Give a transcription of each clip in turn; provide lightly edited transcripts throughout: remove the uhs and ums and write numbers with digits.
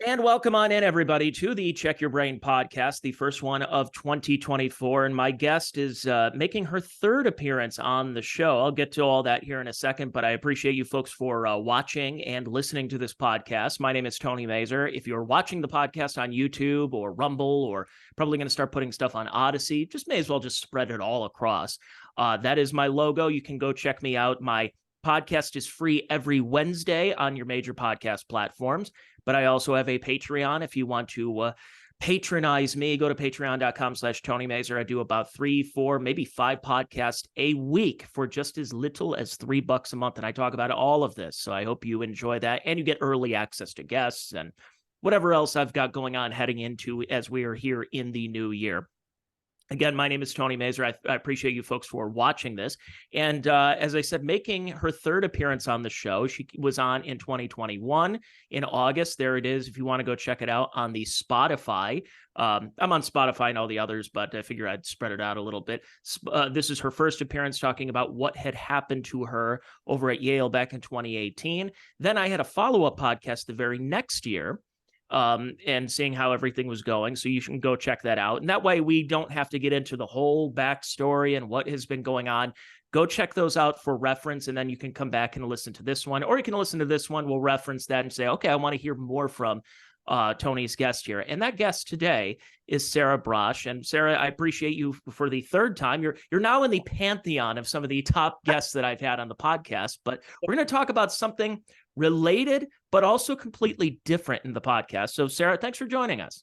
And welcome on in, everybody, to the Check Your Brain podcast, the first one of 2024. And my guest is making her third appearance on the show. I'll get to all that here in a second, but I appreciate you folks for watching and listening to this podcast. My name is Tony Mazur. If you're watching the podcast on YouTube or Rumble, or probably going to start putting stuff on Odyssey, just may as well just spread it all across. That is my logo. You can go check me out. My podcast is free every Wednesday on your major podcast platforms. But I also have a Patreon. If you want to patronize me, go to patreon.com/Tony Mazur. I do about 3, 4, maybe 5 podcasts a week for just as little as $3 a month. And I talk about all of this. So I hope you enjoy that. And you get early access to guests and whatever else I've got going on heading into as we are here in the new year. Again, my name is Tony Mazur. I appreciate you folks for watching this. And as I said, making her third appearance on the show. She was on in 2021 in August. There it is. If you want to go check it out on the Spotify. I'm on Spotify and all the others, but I figure I'd spread it out a little bit. This is her first appearance talking about what had happened to her over at Yale back in 2018. Then I had a follow-up podcast the very next year. And seeing how everything was going. So you can go check that out. And that way we don't have to get into the whole backstory and what has been going on. Go check those out for reference, and then you can come back and listen to this one, or you can listen to this one. We'll reference that and say, okay, I want to hear more from Tony's guest here. And that guest today is Sarah Braasch. And Sarah, I appreciate you for the third time. You're now in the pantheon of some of the top guests that I've had on the podcast, but we're going to talk about something related, but also completely different in the podcast. So Sarah, thanks for joining us.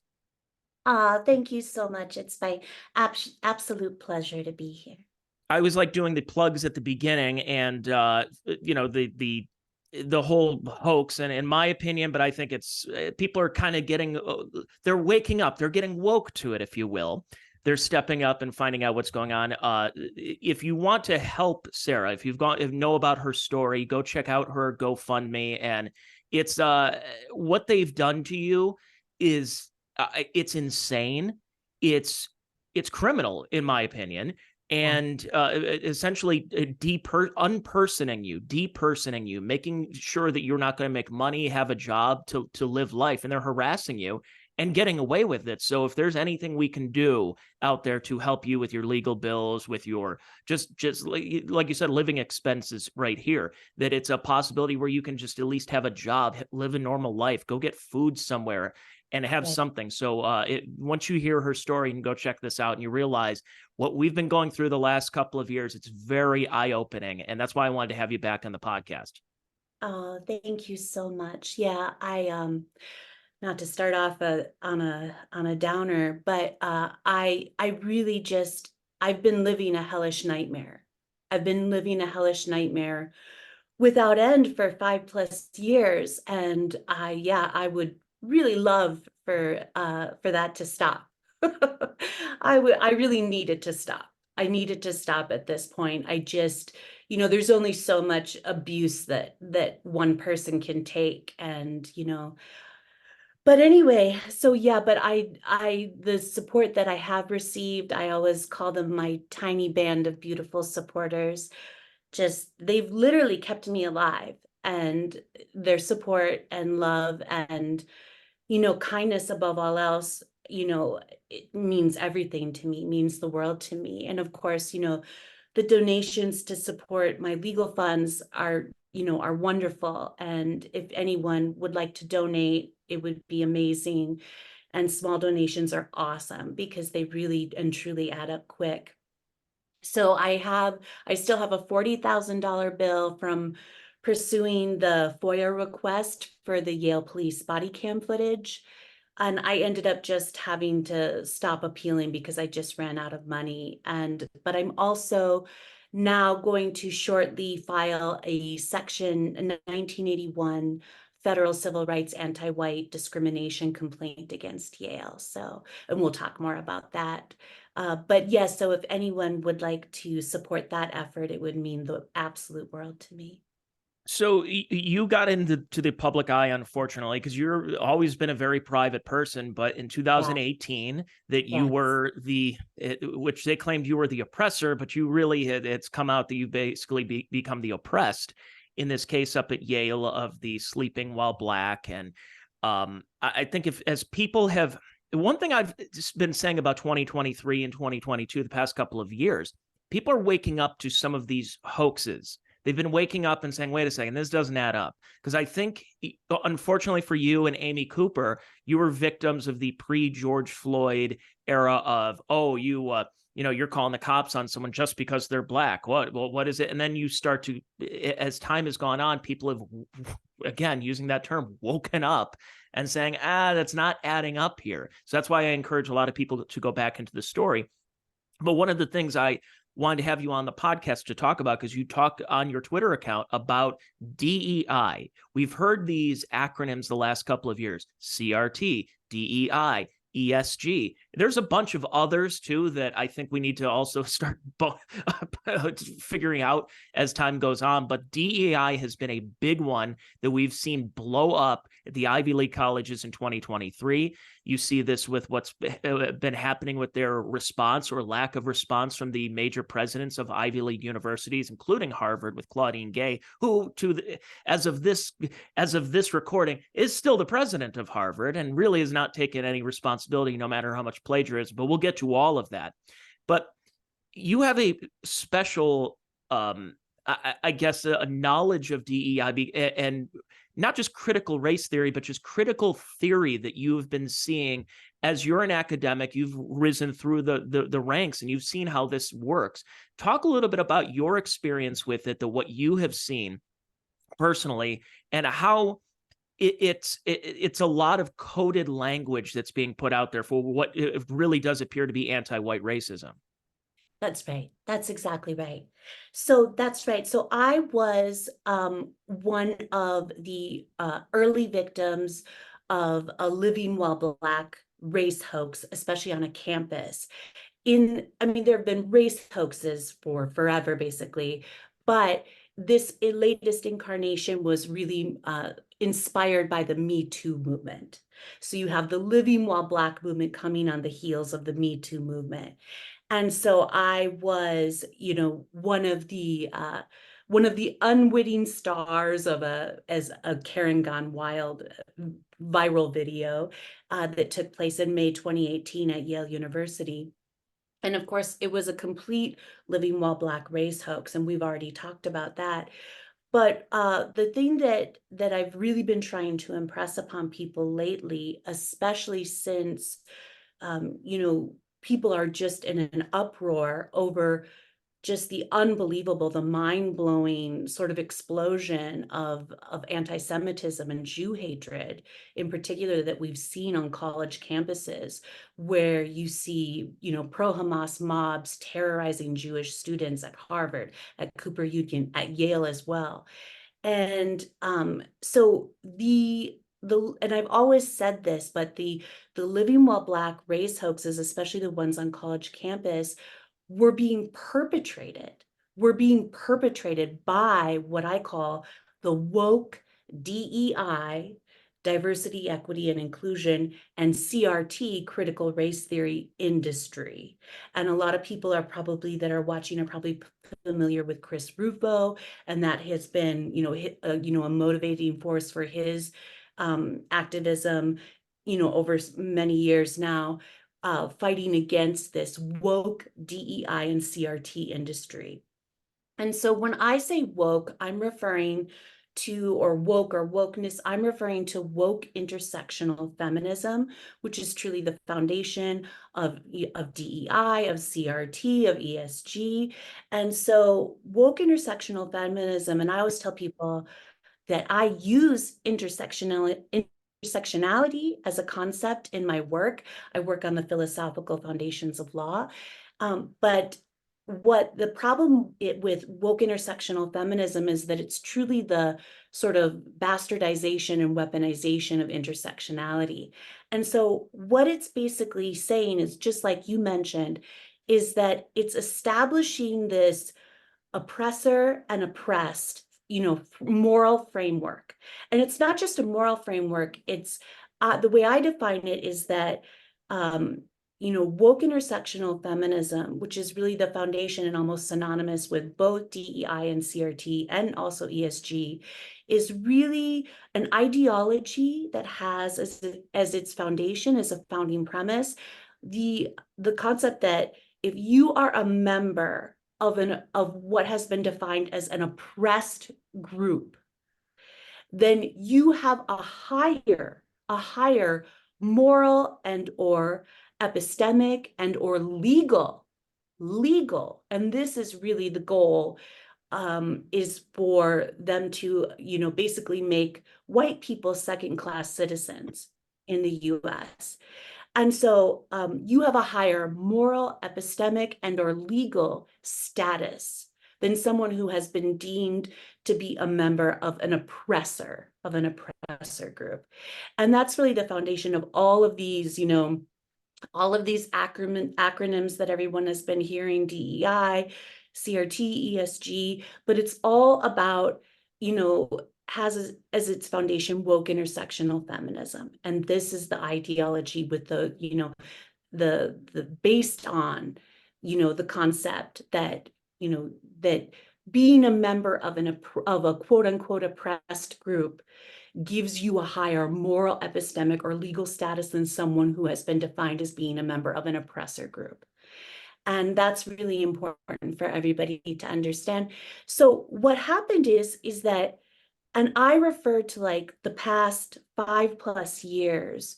Thank you so much. It's my absolute pleasure to be here. I was like doing the plugs at the beginning, and the whole hoax, and in my opinion, but I think it's people are kind of getting, they're waking up, they're getting woke to it, if you will. They're stepping up and finding out what's going on. If you want to help Sarah, if you know about her story, go check out her GoFundMe. And it's what they've done to you is it's insane. It's criminal, in my opinion. And essentially depersoning you, making sure that you're not going to make money, have a job to live life, and they're harassing you and getting away with it. So if there's anything we can do out there to help you with your legal bills, with your just like you said, living expenses right here, that it's a possibility where you can just at least have a job, live a normal life, go get food somewhere and have something. So once you hear her story and go check this out and you realize what we've been going through the last couple of years, it's very eye-opening. And that's why I wanted to have you back on the podcast. Oh, thank you so much. Yeah, not to start off on a downer, but I really I've been living a hellish nightmare. I've been living a hellish nightmare without end for 5+ years, and I would really love for that to stop. I really needed to stop. I needed to stop at this point. I just, there's only so much abuse that one person can take, and but anyway, so yeah, but the support that I have received, I always call them my tiny band of beautiful supporters. They've literally kept me alive, and their support and love and, kindness above all else, it means everything to me, means the world to me. And of course, the donations to support my legal funds are wonderful. And if anyone would like to donate, it would be amazing. And small donations are awesome because they really and truly add up quick. So I still have a $40,000 bill from pursuing the FOIA request for the Yale police body cam footage. And I ended up just having to stop appealing because I just ran out of money. But I'm also now going to shortly file a Section 1981 federal civil rights anti-white discrimination complaint against Yale. So, and we'll talk more about that. But yes, so if anyone would like to support that effort, it would mean the absolute world to me. So you got into the public eye, unfortunately, because you're always been a very private person. But in 2018, that you were which they claimed you were the oppressor, but you really it's come out that you basically become the oppressed in this case up at Yale of the sleeping while black. And I think if as people have one thing I've just been saying about 2023 and 2022, the past couple of years, people are waking up to some of these hoaxes. They've been waking up and saying, wait a second, this doesn't add up. Because I think, unfortunately for you and Amy Cooper, you were victims of the pre-George Floyd era of, oh, you're calling the cops on someone just because they're black. What is it? And then you start to, as time has gone on, people have, again, using that term, woken up and saying, that's not adding up here. So that's why I encourage a lot of people to go back into the story. But one of the things I wanted to have you on the podcast to talk about, because you talk on your Twitter account about DEI. We've heard these acronyms the last couple of years: CRT, DEI, ESG. There's a bunch of others too that I think we need to also start figuring out as time goes on. But DEI has been a big one that we've seen blow up at the Ivy League colleges in 2023. You see this with what's been happening with their response or lack of response from the major presidents of Ivy League universities, including Harvard with Claudine Gay, who, as of this recording, is still the president of Harvard and really has not taken any responsibility, no matter how much plagiarism. But we'll get to all of that. But you have a special, I guess, a knowledge of DEI and not just critical race theory, but just critical theory that you've been seeing as you're an academic. You've risen through the ranks and you've seen how this works. Talk a little bit about your experience with it, what you have seen personally, and how it's a lot of coded language that's being put out there for what it really does appear to be anti-white racism. That's right. That's exactly right. So that's right. So I was one of the early victims of a living while Black race hoax, especially on a campus. There have been race hoaxes for forever, basically, but this latest incarnation was really inspired by the Me Too movement. So you have the living while Black movement coming on the heels of the Me Too movement. And so I was, one of the unwitting stars of as a Karen Gone Wild viral video that took place in May 2018 at Yale University. And of course, it was a complete living while Black race hoax, and we've already talked about that. But the thing that I've really been trying to impress upon people lately, especially since people are just in an uproar over just the unbelievable, the mind-blowing sort of explosion of anti-Semitism and Jew hatred, in particular, that we've seen on college campuses, where you see, pro-Hamas mobs terrorizing Jewish students at Harvard, at Cooper Union, at Yale as well. And so and I've always said this, but the living while Black race hoaxes, especially the ones on college campus, were being perpetrated by what I call the woke DEI, diversity, equity, and inclusion, and CRT, critical race theory industry. And a lot of people that are watching are probably familiar with Chris Rufo, and that has been, a motivating force for his activism, over many years now, fighting against this woke DEI and CRT industry. And so when I say woke, I'm referring to, or woke or wokeness, I'm referring to woke intersectional feminism, which is truly the foundation of DEI, of CRT, of ESG. And so woke intersectional feminism, and I always tell people that I use intersectionality as a concept in my work. I work on the philosophical foundations of law. But what the problem with woke intersectional feminism is that it's truly the sort of bastardization and weaponization of intersectionality. And so what it's basically saying is, just like you mentioned, is that it's establishing this oppressor and oppressed, moral framework. And it's not just a moral framework. It's the way I define it is that, woke intersectional feminism, which is really the foundation and almost synonymous with both DEI and CRT and also ESG, is really an ideology that has as its foundation, as a founding premise, the concept that if you are a member of what has been defined as an oppressed group, then you have a higher moral and or epistemic and or legal, and this is really the goal, is for them to, basically make white people second-class citizens in the US. And so you have a higher moral, epistemic, and or legal status than someone who has been deemed to be a member of an oppressor group. And that's really the foundation of all of these, all of these acronyms that everyone has been hearing, DEI, CRT, ESG, but it's all about, has as its foundation woke intersectional feminism. And this is the ideology with the, the based on, the concept that, that being a member of a quote unquote oppressed group gives you a higher moral, epistemic, or legal status than someone who has been defined as being a member of an oppressor group. And that's really important for everybody to understand. So what happened is that, and I refer to like the past 5+ years,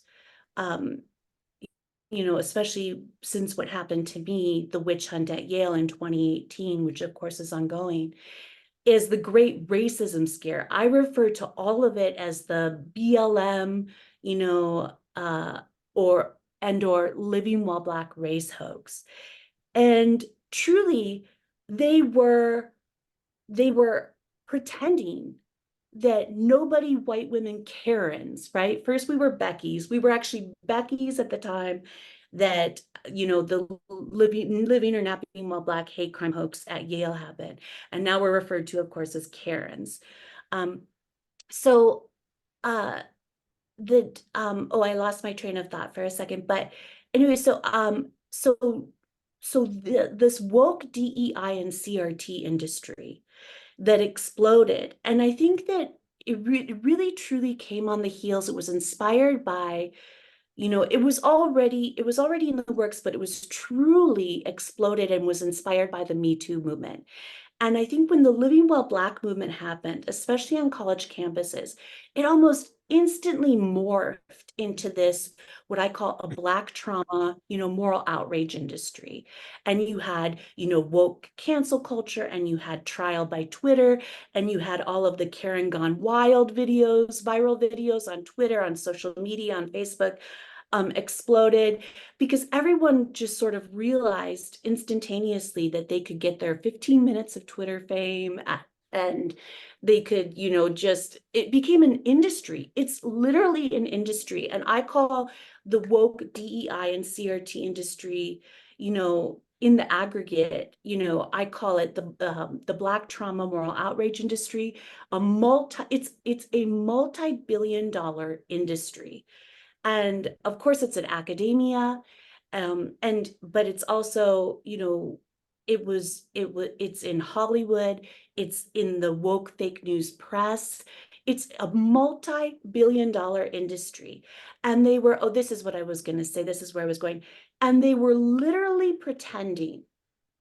especially since what happened to me, the witch hunt at Yale in 2018, which of course is ongoing, is the great racism scare. I refer to all of it as the BLM, or living while Black race hoax. And truly, they were pretending that nobody white women Karens, right? First we were Becky's. We were actually Becky's at the time that, the living or napping while Black hate crime hoax at Yale happened. And now we're referred to, of course, as Karens. So I lost my train of thought for a second, but anyway, this woke DEI and CRT industry that exploded. And I think that it really truly came on the heels. It was inspired by, it was already in the works, but it was truly exploded and was inspired by the Me Too movement. And I think when the Living Well Black movement happened, especially on college campuses, it almost instantly morphed into this, what I call a Black trauma, moral outrage industry. And you had, woke cancel culture, and you had trial by Twitter, and you had all of the Karen Gone Wild videos, viral videos on Twitter, on social media, on Facebook, exploded because everyone just sort of realized instantaneously that they could get their 15 minutes of Twitter fame and they could, it became an industry. It's literally an industry. And I call the woke DEI and CRT industry, in the aggregate, I call it the Black trauma moral outrage industry, it's a multi-billion-dollar industry. And of course, it's in academia, but it's also, it's in Hollywood, it's in the woke fake news press. It's a multi-billion-dollar industry. And they were, this is what I was going to say, this is where I was going. And they were literally pretending,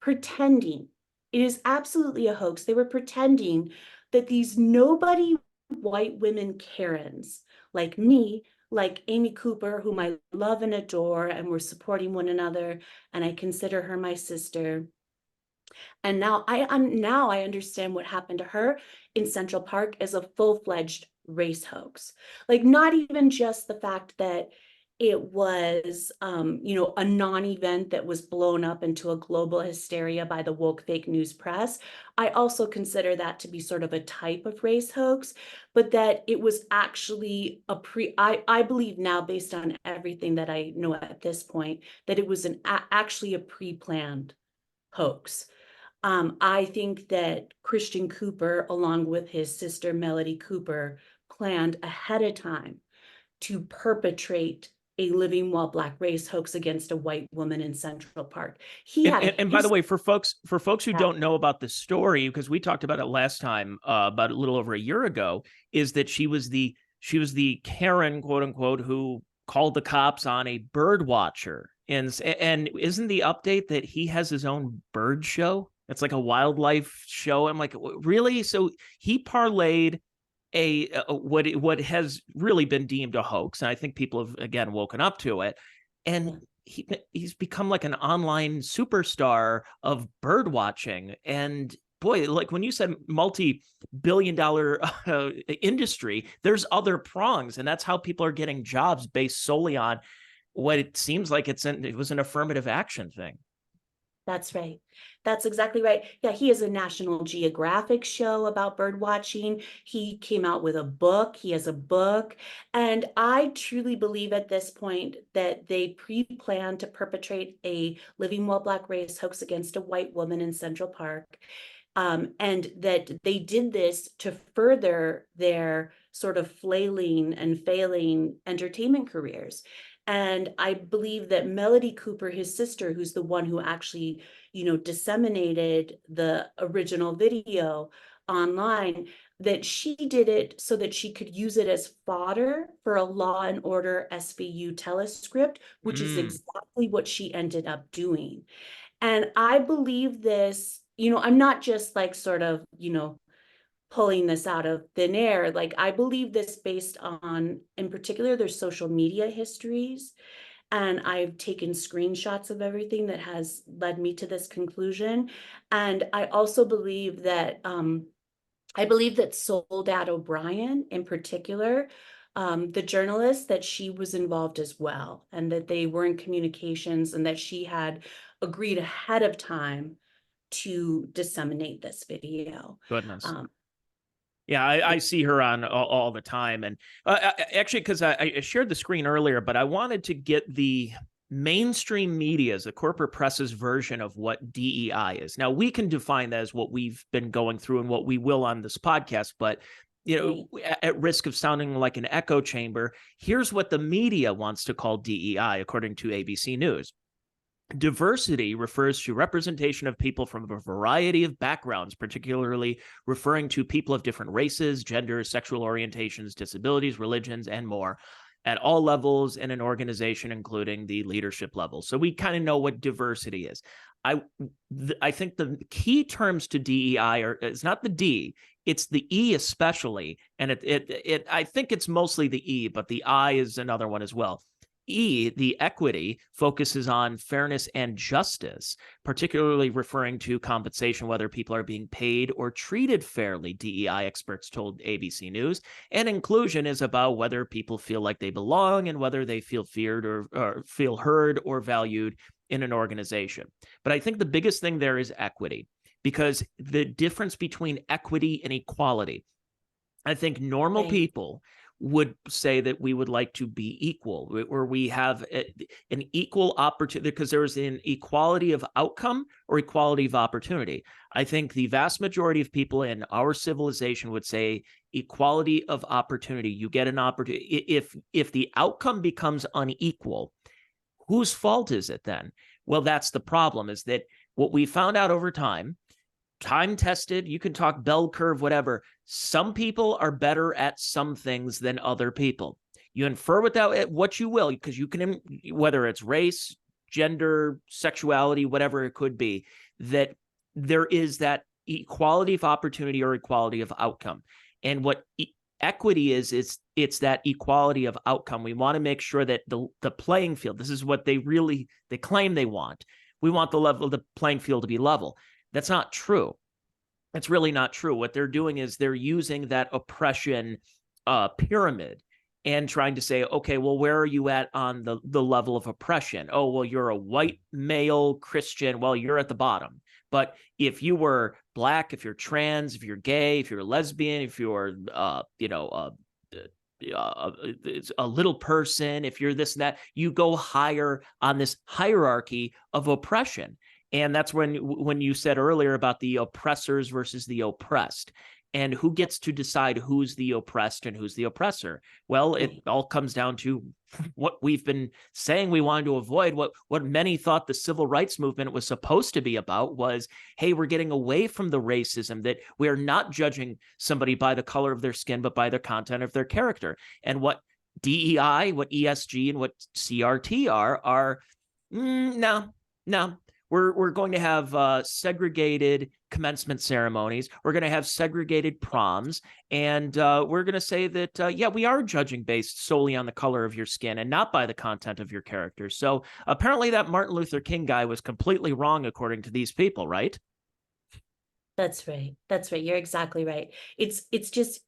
it is absolutely a hoax. They were pretending that these nobody white women Karens, like me, like Amy Cooper, whom I love and adore, and we're supporting one another, and I consider her my sister. And now I understand what happened to her in Central Park as a full-fledged race hoax. Like, not even just the fact that it was, a non-event that was blown up into a global hysteria by the woke fake news press. I also consider that to be sort of a type of race hoax, but that it was actually I believe now, based on everything that I know at this point, that it was actually a pre-planned hoax. I think that Christian Cooper, along with his sister Melody Cooper, planned ahead of time to perpetrate a living while Black race hoax against a white woman in Central Park. He And, had and, a and by the history. way, for folks who don't know about the story, because we talked about it last time, about a little over a year ago, is that she was the Karen, quote unquote, who called the cops on a bird watcher. And isn't the update that he has his own bird show? It's like a wildlife show. I'm like, really? So he parlayed what has really been deemed a hoax, and I think people have again woken up to it, and he's become like an online superstar of bird watching. And boy, like when you said multi-billion-dollar industry, there's other prongs, and that's how people are getting jobs based solely on what it seems like it was an affirmative action thing. That's right. That's exactly right. Yeah, he has a National Geographic show about bird watching. He came out with a book. He has a book. And I truly believe at this point that they pre-planned to perpetrate a living while Black race hoax against a white woman in Central Park. And that they did this to further their sort of flailing and failing entertainment careers. And I believe that Melody Cooper, his sister, who's the one who actually, disseminated the original video online, that she did it so that she could use it as fodder for a Law and Order SVU telescript, which is exactly what she ended up doing. And I believe this, I'm not just like sort of, pulling this out of thin air. Like I believe this based on, in particular, their social media histories. And I've taken screenshots of everything that has led me to this conclusion. And I also believe that Soledad O'Brien in particular, the journalist, that she was involved as well, and that they were in communications and that she had agreed ahead of time to disseminate this video. Goodness. Yeah, I see her on all the time. And actually, because I shared the screen earlier, but I wanted to get the mainstream media's, the corporate press's version of what DEI is. Now, we can define that as what we've been going through and what we will on this podcast, but at risk of sounding like an echo chamber, here's what the media wants to call DEI, according to ABC News. Diversity refers to representation of people from a variety of backgrounds, particularly referring to people of different races, genders, sexual orientations, disabilities, religions, and more, at all levels in an organization, including the leadership level. So we kind of know what diversity is. I think the key terms to DEI it's not the D, it's the E especially, and I think it's mostly the E, but the I is another one as well. E, the equity, focuses on fairness and justice, particularly referring to compensation, whether people are being paid or treated fairly, DEI experts told ABC News. And inclusion is about whether people feel like they belong and whether they feel feared or feel heard or valued in an organization. But I think the biggest thing there is equity, because the difference between equity and equality, I think normal people would say that we would like to be equal, where we have an equal opportunity, because there's an equality of outcome or equality of opportunity. I think the vast majority of people in our civilization would say equality of opportunity. You get an opportunity. If the outcome becomes unequal, whose fault is it then? Well, that's the problem, is that what we found out over time tested, you can talk bell curve, whatever. Some people are better at some things than other people. You infer without what you will, because you can, whether it's race, gender, sexuality, whatever it could be, that there is that equality of opportunity or equality of outcome. And what equity is it's that equality of outcome. We want to make sure that the playing field, this is what they claim they want. We want the playing field to be level. That's not true. It's really not true. What they're doing is they're using that oppression pyramid and trying to say, okay, well, where are you at on the level of oppression? Oh, well, you're a white male Christian. Well, you're at the bottom. But if you were Black, if you're trans, if you're gay, if you're lesbian, if you're, a little person, if you're this and that, you go higher on this hierarchy of oppression. And that's when you said earlier about the oppressors versus the oppressed. And who gets to decide who's the oppressed and who's the oppressor? Well, it all comes down to what we've been saying we wanted to avoid. What many thought the civil rights movement was supposed to be about was, hey, we're getting away from the racism, that we're not judging somebody by the color of their skin, but by the content of their character. And what DEI, what ESG, and what CRT are no. We're going to have segregated commencement ceremonies. We're going to have segregated proms. And we're going to say that, yeah, we are judging based solely on the color of your skin and not by the content of your character. So apparently that Martin Luther King guy was completely wrong, according to these people, right? That's right. That's right. You're exactly right. It's just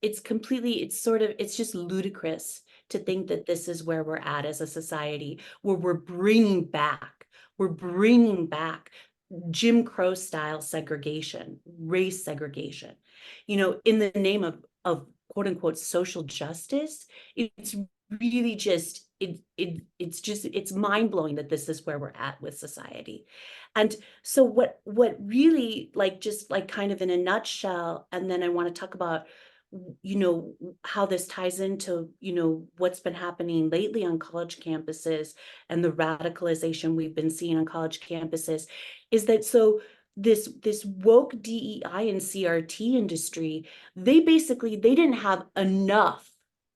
ludicrous to think that this is where we're at as a society, where we're bringing back Jim Crow style segregation, race segregation, in the name of quote unquote social justice. It's really just it's mind blowing that this is where we're at with society. And so what really, like, just like kind of in a nutshell, and then I want to talk about how this ties into what's been happening lately on college campuses and the radicalization we've been seeing on college campuses, is that this woke DEI and CRT industry, they didn't have enough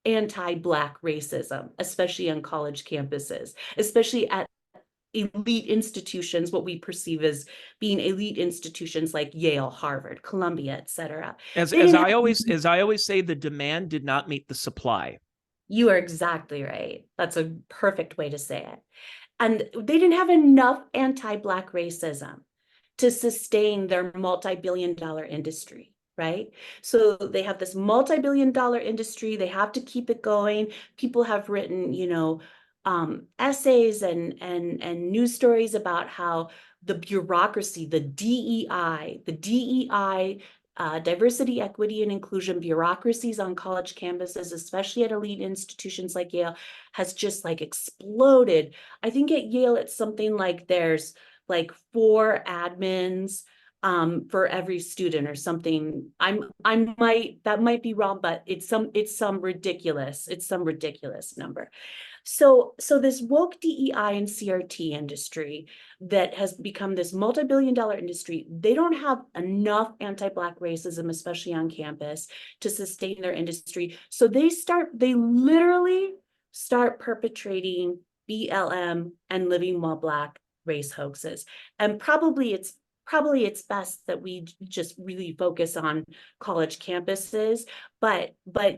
anti-Black racism, especially on college campuses, especially at elite institutions, what we perceive as being elite institutions like Yale, Harvard, Columbia, et cetera. As I always say, the demand did not meet the supply. You are exactly right. That's a perfect way to say it. And they didn't have enough anti-Black racism to sustain their multi-billion-dollar industry, right? So they have this multi-billion-dollar industry. They have to keep it going. People have written, essays and news stories about how the bureaucracy, the DEI, diversity, equity, and inclusion bureaucracies on college campuses, especially at elite institutions like Yale, has just like exploded. I think at Yale, it's something like there's like 4 admins for every student or something. That might be wrong, but it's some ridiculous number. So this woke DEI and CRT industry that has become this multi-billion-dollar industry, they don't have enough anti-Black racism, especially on campus, to sustain their industry. So they literally start perpetrating BLM and living while Black race hoaxes. And probably it's best that we just really focus on college campuses, but we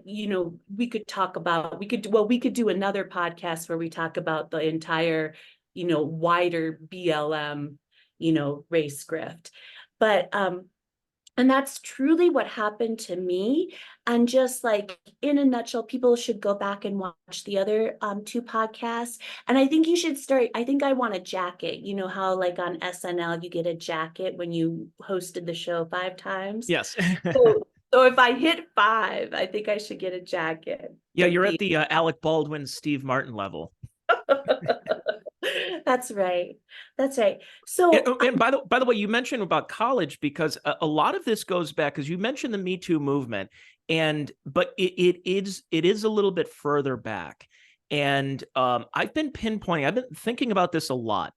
could do another podcast where we talk about the entire wider BLM race grift. But and that's truly what happened to me. And just like in a nutshell, people should go back and watch the other 2 podcasts. And I think you should start. I think I want a jacket. You know how like on SNL you get a jacket when you hosted the show 5 times? Yes. So if I hit 5, I think I should get a jacket. Yeah, you're at the Alec Baldwin, Steve Martin level. That's right. So, and by the way, you mentioned about college, because a lot of this goes back, because you mentioned the Me Too movement, but it is a little bit further back. And I've been thinking about this a lot.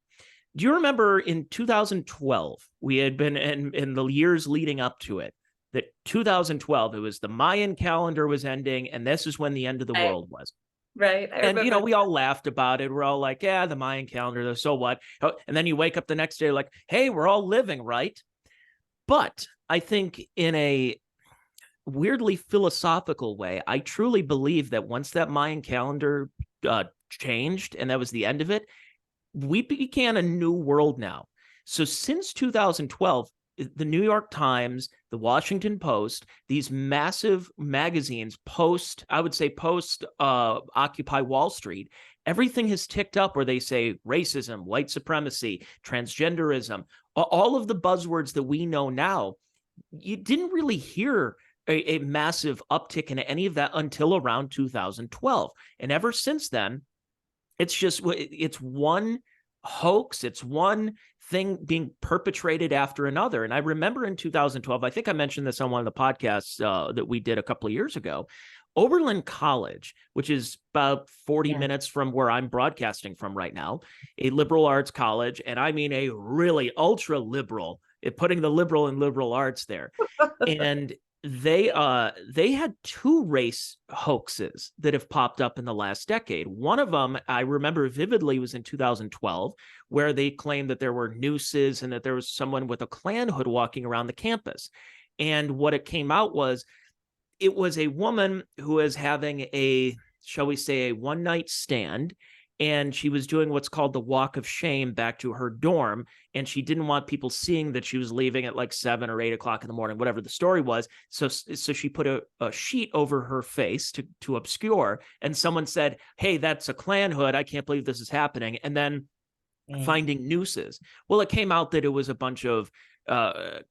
Do you remember in 2012, we had been in the years leading up to it, that 2012, it was the Mayan calendar was ending, and this is when the end of the world was. Right. And, we all laughed about it. We're all like, yeah, the Mayan calendar, so what? And then you wake up the next day like, hey, we're all living, right? But I think in a weirdly philosophical way, I truly believe that once that Mayan calendar changed and that was the end of it, we began a new world now. So since 2012, the New York Times, the Washington Post, these massive magazines post Occupy Wall Street, everything has ticked up where they say racism, white supremacy, transgenderism, all of the buzzwords that we know now. You didn't really hear a massive uptick in any of that until around 2012. And ever since then, it's one hoax. It's one thing being perpetrated after another. And I remember in 2012, I think I mentioned this on one of the podcasts that we did a couple of years ago. Oberlin College, which is about 40 minutes from where I'm broadcasting from right now, a liberal arts college, and I mean a really ultra liberal, putting the liberal in liberal arts there. And they had two race hoaxes that have popped up in the last decade. One of them I remember vividly was in 2012, where they claimed that there were nooses and that there was someone with a Klan hood walking around the campus. And what it came out was, it was a woman who was having a, shall we say, a one-night stand, and she was doing what's called the walk of shame back to her dorm, and she didn't want people seeing that she was leaving at like 7 or 8 o'clock in the morning, whatever the story was. So she put a sheet over her face to obscure, and someone said, "Hey, that's a Klan hood. I can't believe this is happening." And then finding nooses. Well, it came out that it was a bunch of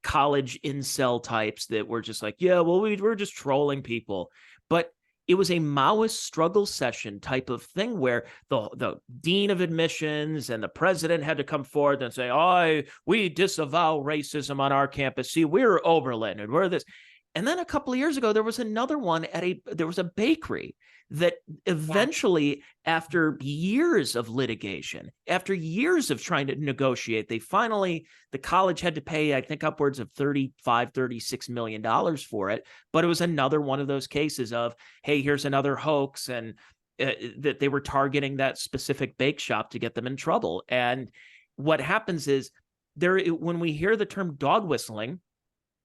college incel types that were just like, yeah, well, we're just trolling people. But it was a Maoist struggle session type of thing where the dean of admissions and the president had to come forward and say, "Oh, we disavow racism on our campus. See, we're Oberlin and we're this." And then a couple of years ago, there was another one there was a bakery that eventually, after years of litigation, after years of trying to negotiate, the college had to pay, I think, upwards of $36 million for it. But it was another one of those cases of, hey, here's another hoax, and that they were targeting that specific bake shop to get them in trouble. And what happens is, when we hear the term dog whistling,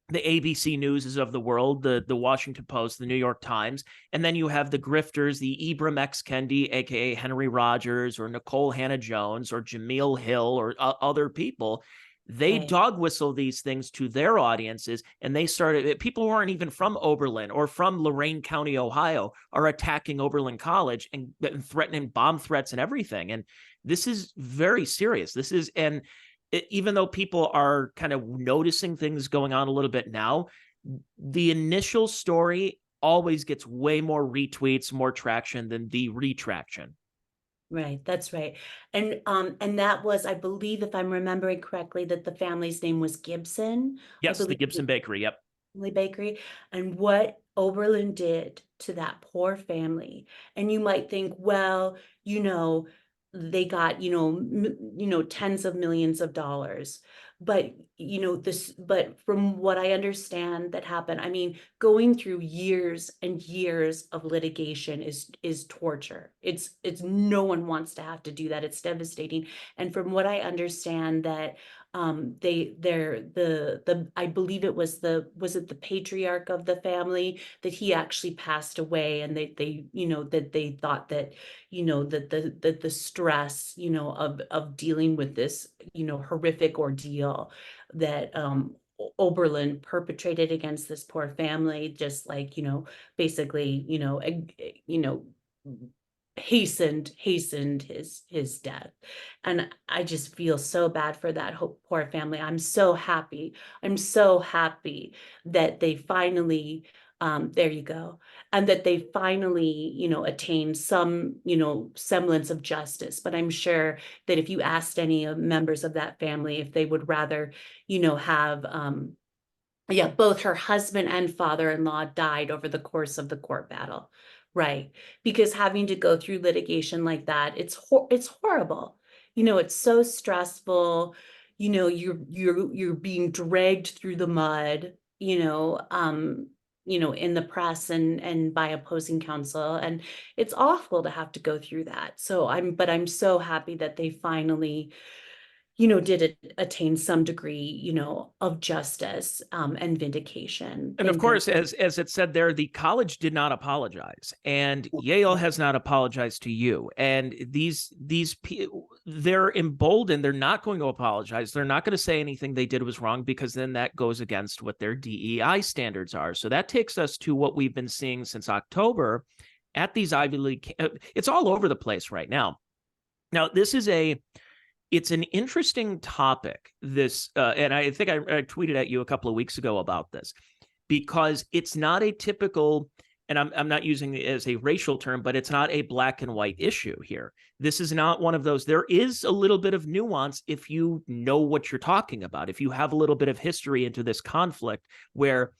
the ABC Newses of the world, the Washington Post, the New York Times, and then you have the grifters, the Ibram X. Kendi, aka Henry Rogers, or Nicole Hannah-Jones, or Jameel Hill, or other people. They dog whistle these things to their audiences, and they started. People who aren't even from Oberlin or from Lorain County, Ohio, are attacking Oberlin College and threatening bomb threats and everything. And this is very serious. Even though people are kind of noticing things going on a little bit now, the initial story always gets way more retweets, more traction than the retraction. Right, that's right. And that was, I believe, if I'm remembering correctly, that the family's name was Gibson. Yes, the Gibson Bakery, yep. Bakery, and what Oberlin did to that poor family. And you might think, well, they got, tens of millions of dollars. But, but from what I understand that happened, I mean, going through years and years of litigation is torture. It's no one wants to have to do that. It's devastating. And from what I understand, that I believe it was the patriarch of the family, that he actually passed away, and that they thought that that the stress of dealing with this horrific ordeal that Oberlin perpetrated against this poor family, just like basically hastened his death. And I just feel so bad for that poor family. I'm so happy that they finally there you go, and that they finally attained some semblance of justice. But I'm sure that if you asked any members of that family if they would rather have both her husband and father-in-law died over the course of the court battle. Right. Because having to go through litigation like that, it's horrible. It's so stressful. You're being dragged through the mud, in the press and by opposing counsel. And it's awful to have to go through that. So I'm so happy that they finally did attain some degree, of justice and vindication. And of course, as it said there, the college did not apologize, and Yale has not apologized to you. And these they're emboldened. They're not going to apologize. They're not going to say anything they did was wrong, because then that goes against what their DEI standards are. So that takes us to what we've been seeing since October at these Ivy League. It's all over the place right now. Now, it's an interesting topic, this, and I think I tweeted at you a couple of weeks ago about this, because it's not a typical and I'm not using it as a racial term, but it's not a black and white issue here. This is not one of those. There is a little bit of nuance if you know what you're talking about, if you have a little bit of history into this conflict, where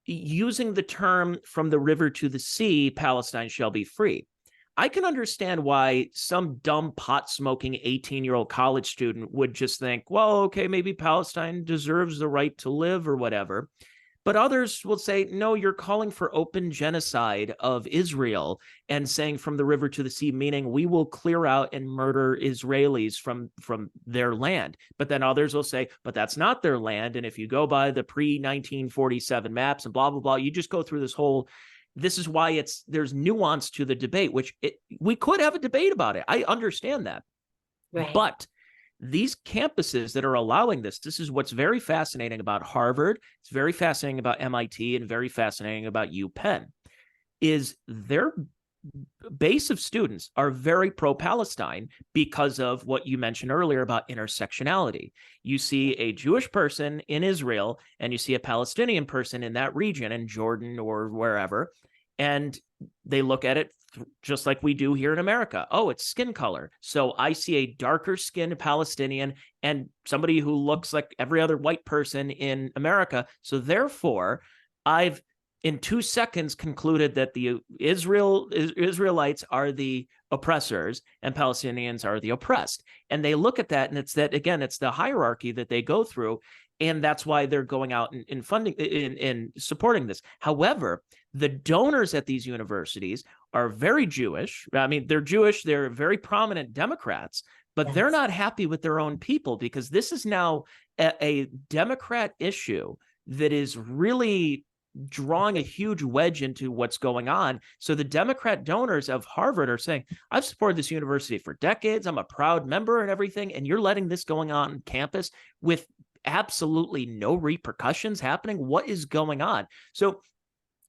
using the term from the river to the sea, Palestine shall be free. I can understand why some dumb pot smoking 18-year-old college student would just think, well, okay, maybe Palestine deserves the right to live or whatever. But others will say, no, you're calling for open genocide of Israel and saying from the river to the sea, meaning we will clear out and murder Israelis from their land. But then others will say, but that's not their land. And if you go by the pre-1947 maps and blah, blah, blah, you just go through this whole, this is why there's nuance to the debate, which we could have a debate about it. I understand that. Right. But these campuses that are allowing this is what's very fascinating about Harvard. It's very fascinating about MIT and very fascinating about UPenn, is their base of students are very pro-Palestine because of what you mentioned earlier about intersectionality. You see a Jewish person in Israel and you see a Palestinian person in that region, in Jordan or wherever, and they look at it just like we do here in America. Oh, it's skin color. So I see a darker skinned Palestinian and somebody who looks like every other white person in America. So therefore, I've in 2 seconds concluded that the Israelites are the oppressors and Palestinians are the oppressed. And they look at that, and it's that, again, it's the hierarchy that they go through. And that's why they're going out and funding in supporting this. However, the donors at these universities are very Jewish. I mean, they're Jewish. They're very prominent Democrats, but they're not happy with their own people because this is now a Democrat issue that is really drawing a huge wedge into what's going on. So the Democrat donors of Harvard are saying, I've supported this university for decades. I'm a proud member and everything. And you're letting this going on campus with absolutely no repercussions happening. What is going on? So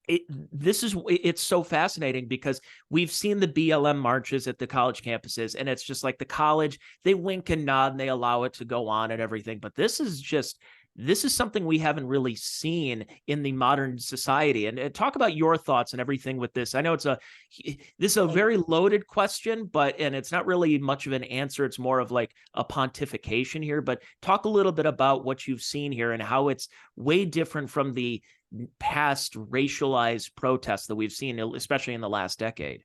it's so fascinating because we've seen the BLM marches at the college campuses, and it's just like the college, they wink and nod and they allow it to go on and everything. But this is something we haven't really seen in the modern society. And talk about your thoughts and everything with this. I know this is a very loaded question, and it's not really much of an answer. It's more of like a pontification here, but talk a little bit about what you've seen here and how it's way different from the past racialized protests that we've seen, especially in the last decade.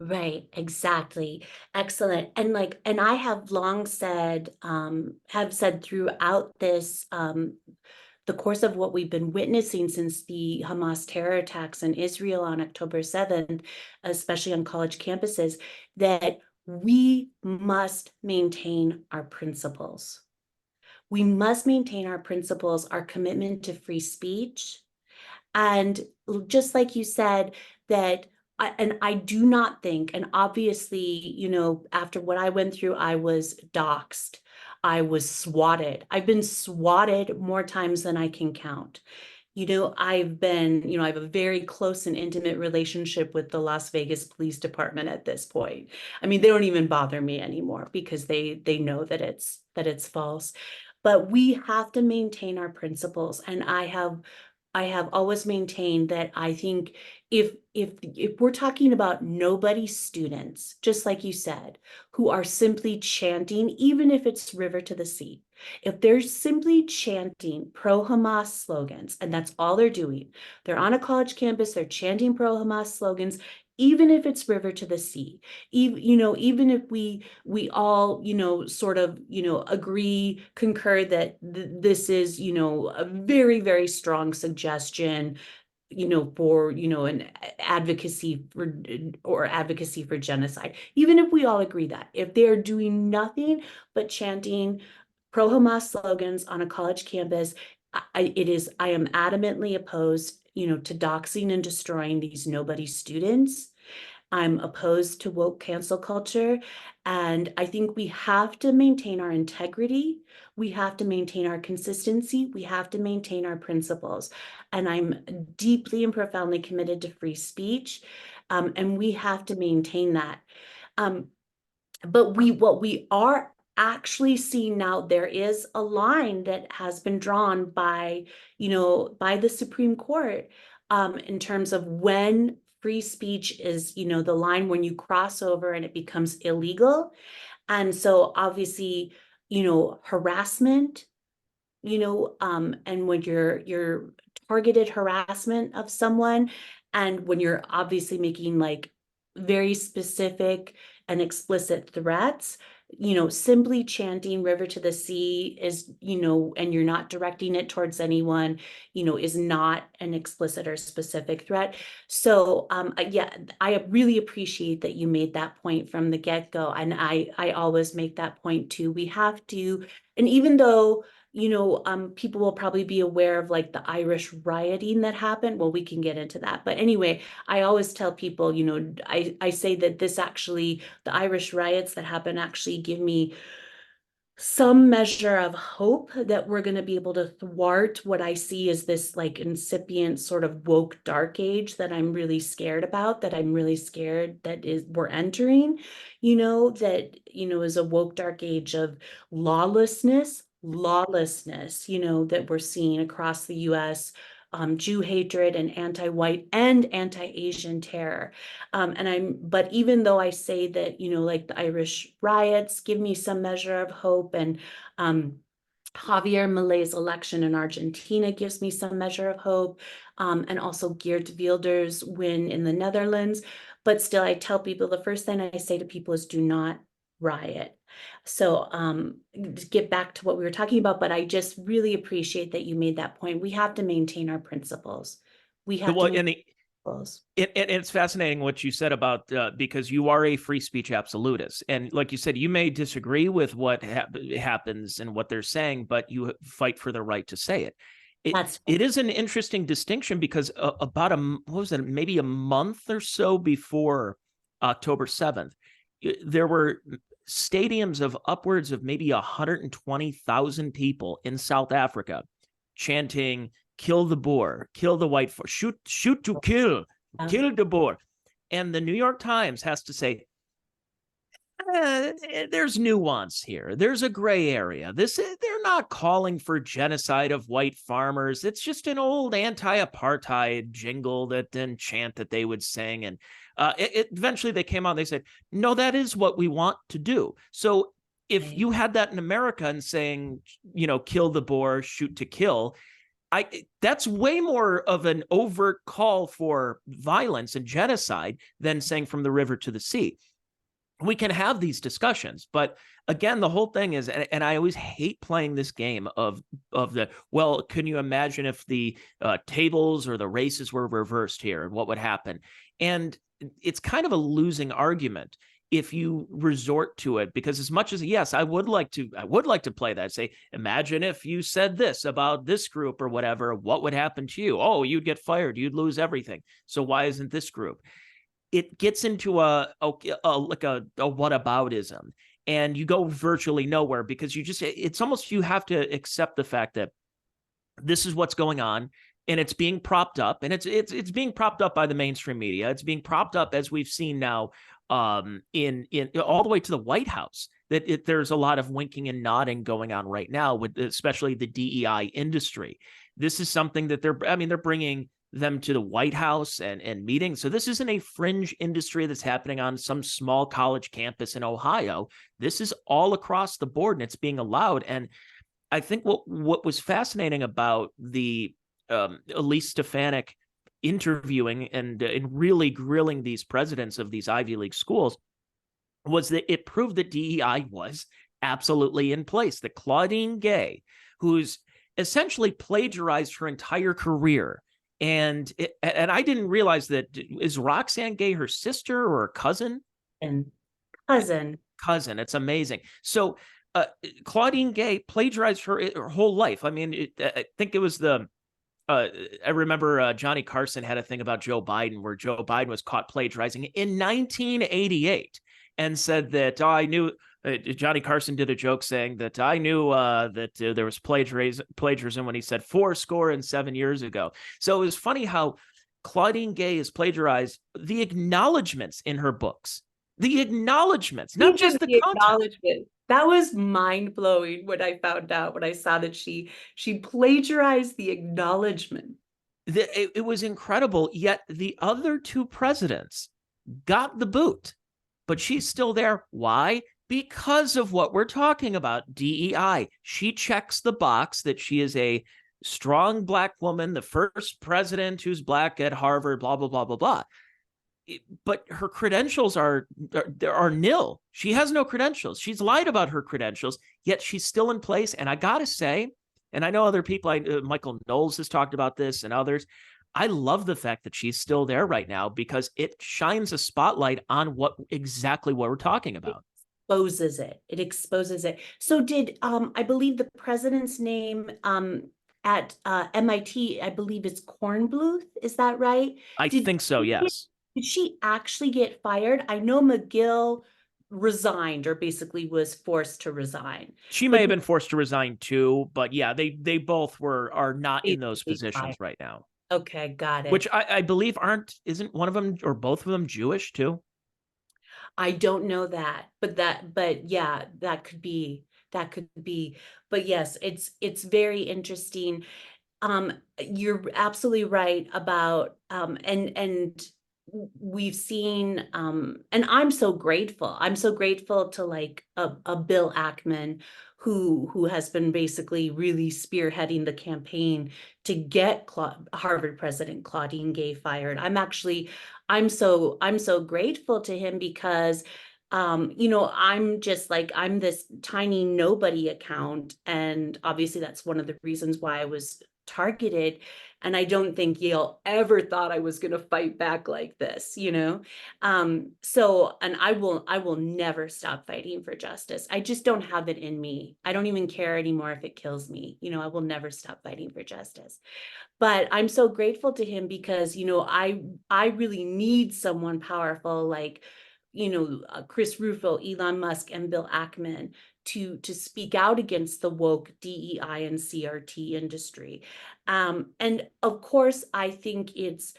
Right, exactly. Excellent. And I have long said, have said throughout this, the course of what we've been witnessing since the Hamas terror attacks in Israel on October 7th, especially on college campuses, that we must maintain our principles. We must maintain our principles, our commitment to free speech. And just like you said, I do not think, and obviously, after what I went through, I was doxxed. I was swatted. I've been swatted more times than I can count. I have a very close and intimate relationship with the Las Vegas Police Department at this point. I mean, they don't even bother me anymore because they know that it's false. But we have to maintain our principles. And I have always maintained that I think if we're talking about nobody's students, just like you said, who are simply chanting, even if it's river to the sea, if they're simply chanting pro-Hamas slogans, and that's all they're doing, they're on a college campus, they're chanting pro-Hamas slogans, even if it's river to the sea, even if we all, sort of, agree, concur that this is, a very, very strong suggestion, for, an advocacy for genocide. Even if we all agree that, if they're doing nothing but chanting pro-Hamas slogans on a college campus, I am adamantly opposed, to doxing and destroying these nobody students. I'm opposed to woke cancel culture. And I think we have to maintain our integrity. We have to maintain our consistency. We have to maintain our principles. And I'm deeply and profoundly committed to free speech. And we have to maintain that. But what we are actually seeing now, there is a line that has been drawn by the Supreme Court in terms of when free speech is, the line when you cross over and it becomes illegal. And so obviously, harassment, and when you're targeted harassment of someone, and when you're obviously making like very specific and explicit threats, simply chanting river to the sea is, and you're not directing it towards anyone, is not an explicit or specific threat. So yeah, I really appreciate that you made that point from the get-go. And I always make that point too. We have to, and even though people will probably be aware of like the Irish rioting that happened. Well, we can get into that. But anyway, I always tell people, I say that the Irish riots that happened actually give me some measure of hope that we're going to be able to thwart what I see as this like incipient sort of woke dark age that I'm really scared about, that I'm really scared that we're entering, is a woke dark age of lawlessness, that we're seeing across the US, Jew hatred and anti-white and anti-Asian terror. But even though I say that, like the Irish riots give me some measure of hope, and Javier Milei's election in Argentina gives me some measure of hope, and also Geert Wilders' win in the Netherlands. But still, I tell people, the first thing I say to people is do not riot. So get back to what we were talking about, but I just really appreciate that you made that point. We have to maintain our principles. We have to maintain principles. It's fascinating what you said about because you are a free speech absolutist, and like you said, you may disagree with what happens and what they're saying, but you fight for the right to say it. It is an interesting distinction because about maybe a month or so before October 7th, there were stadiums of upwards of maybe 120,000 people in South Africa chanting, "Kill the Boer, kill the white, shoot to kill, kill the Boer." And the New York Times has to say, there's nuance here. There's a gray area. They're not calling for genocide of white farmers. It's just an old anti-apartheid jingle and chant that they would sing. And eventually they came out and they said, no, that is what we want to do. So if you had that in America and saying, kill the Boer, shoot to kill, that's way more of an overt call for violence and genocide than saying from the river to the sea. We can have these discussions, but again, the whole thing is, and I always hate playing this game of well, can you imagine if the tables or the races were reversed here and what would happen? And it's kind of a losing argument if you resort to it, because as much as, yes, I would like to play that, say, imagine if you said this about this group or whatever, what would happen to you? Oh, you'd get fired, you'd lose everything. So why isn't this group? It gets into a whataboutism, and you go virtually nowhere because it's almost, you have to accept the fact that this is what's going on, and it's being propped up, and it's being propped up by the mainstream media. It's being propped up, as we've seen now, in all the way to the White House, that there's a lot of winking and nodding going on right now with especially the DEI industry. This is something that they're bringing them to the White House and meetings. So this isn't a fringe industry that's happening on some small college campus in Ohio. This is all across the board, and it's being allowed. And I think what was fascinating about the Elise Stefanik interviewing and really grilling these presidents of these Ivy League schools was that it proved that DEI was absolutely in place. That Claudine Gay, who's essentially plagiarized her entire career, and I didn't realize that, is Roxane Gay her sister or her cousin? And cousin. It's amazing. So Claudine Gay plagiarized her whole life. I think it was I remember Johnny Carson had a thing about Joe Biden where Joe Biden was caught plagiarizing in 1988 and said that, I knew, Johnny Carson did a joke saying that I knew that there was plagiarism when he said 77 years ago. So it was funny how Claudine Gay has plagiarized the acknowledgments in her books. The acknowledgments, not just the acknowledgement. That was mind-blowing when I found out, when I saw that she plagiarized the acknowledgement. It was incredible. Yet the other two presidents got the boot, but she's still there. Why? Because of what we're talking about, DEI. She checks the box that she is a strong Black woman, the first president who's Black at Harvard, blah, blah, blah, blah, blah. But her credentials are nil. She has no credentials. She's lied about her credentials, yet she's still in place. And I got to say, and I know other people, Michael Knowles has talked about this and others, I love the fact that she's still there right now because it shines a spotlight on exactly what we're talking about. It exposes it. So did, I believe the president's name at MIT, I believe it's Kornbluth, is that right? I think so, yes. Did she actually get fired? I know McGill resigned, or basically was forced to resign. She may have been forced to resign too, but yeah, they both are not in those positions right now. Okay, got it. Which I believe isn't one of them or both of them Jewish too? I don't know that, but yeah, that could be, but yes, it's very interesting. You're absolutely right about, and we've seen, and I'm so grateful to like a Bill Ackman who has been basically really spearheading the campaign to get Harvard president Claudine Gay fired. I'm so grateful to him because I'm just like, I'm this tiny nobody account, and obviously that's one of the reasons why I was targeted. And I don't think Yale ever thought I was going to fight back like this, so, and I will never stop fighting for justice. I just don't have it in me. I don't even care anymore if it kills me. I will never stop fighting for justice. But I'm so grateful to him because, I really need someone powerful like, Chris Rufo, Elon Musk, and Bill Ackman to speak out against the woke DEI and CRT industry. And of course, I think that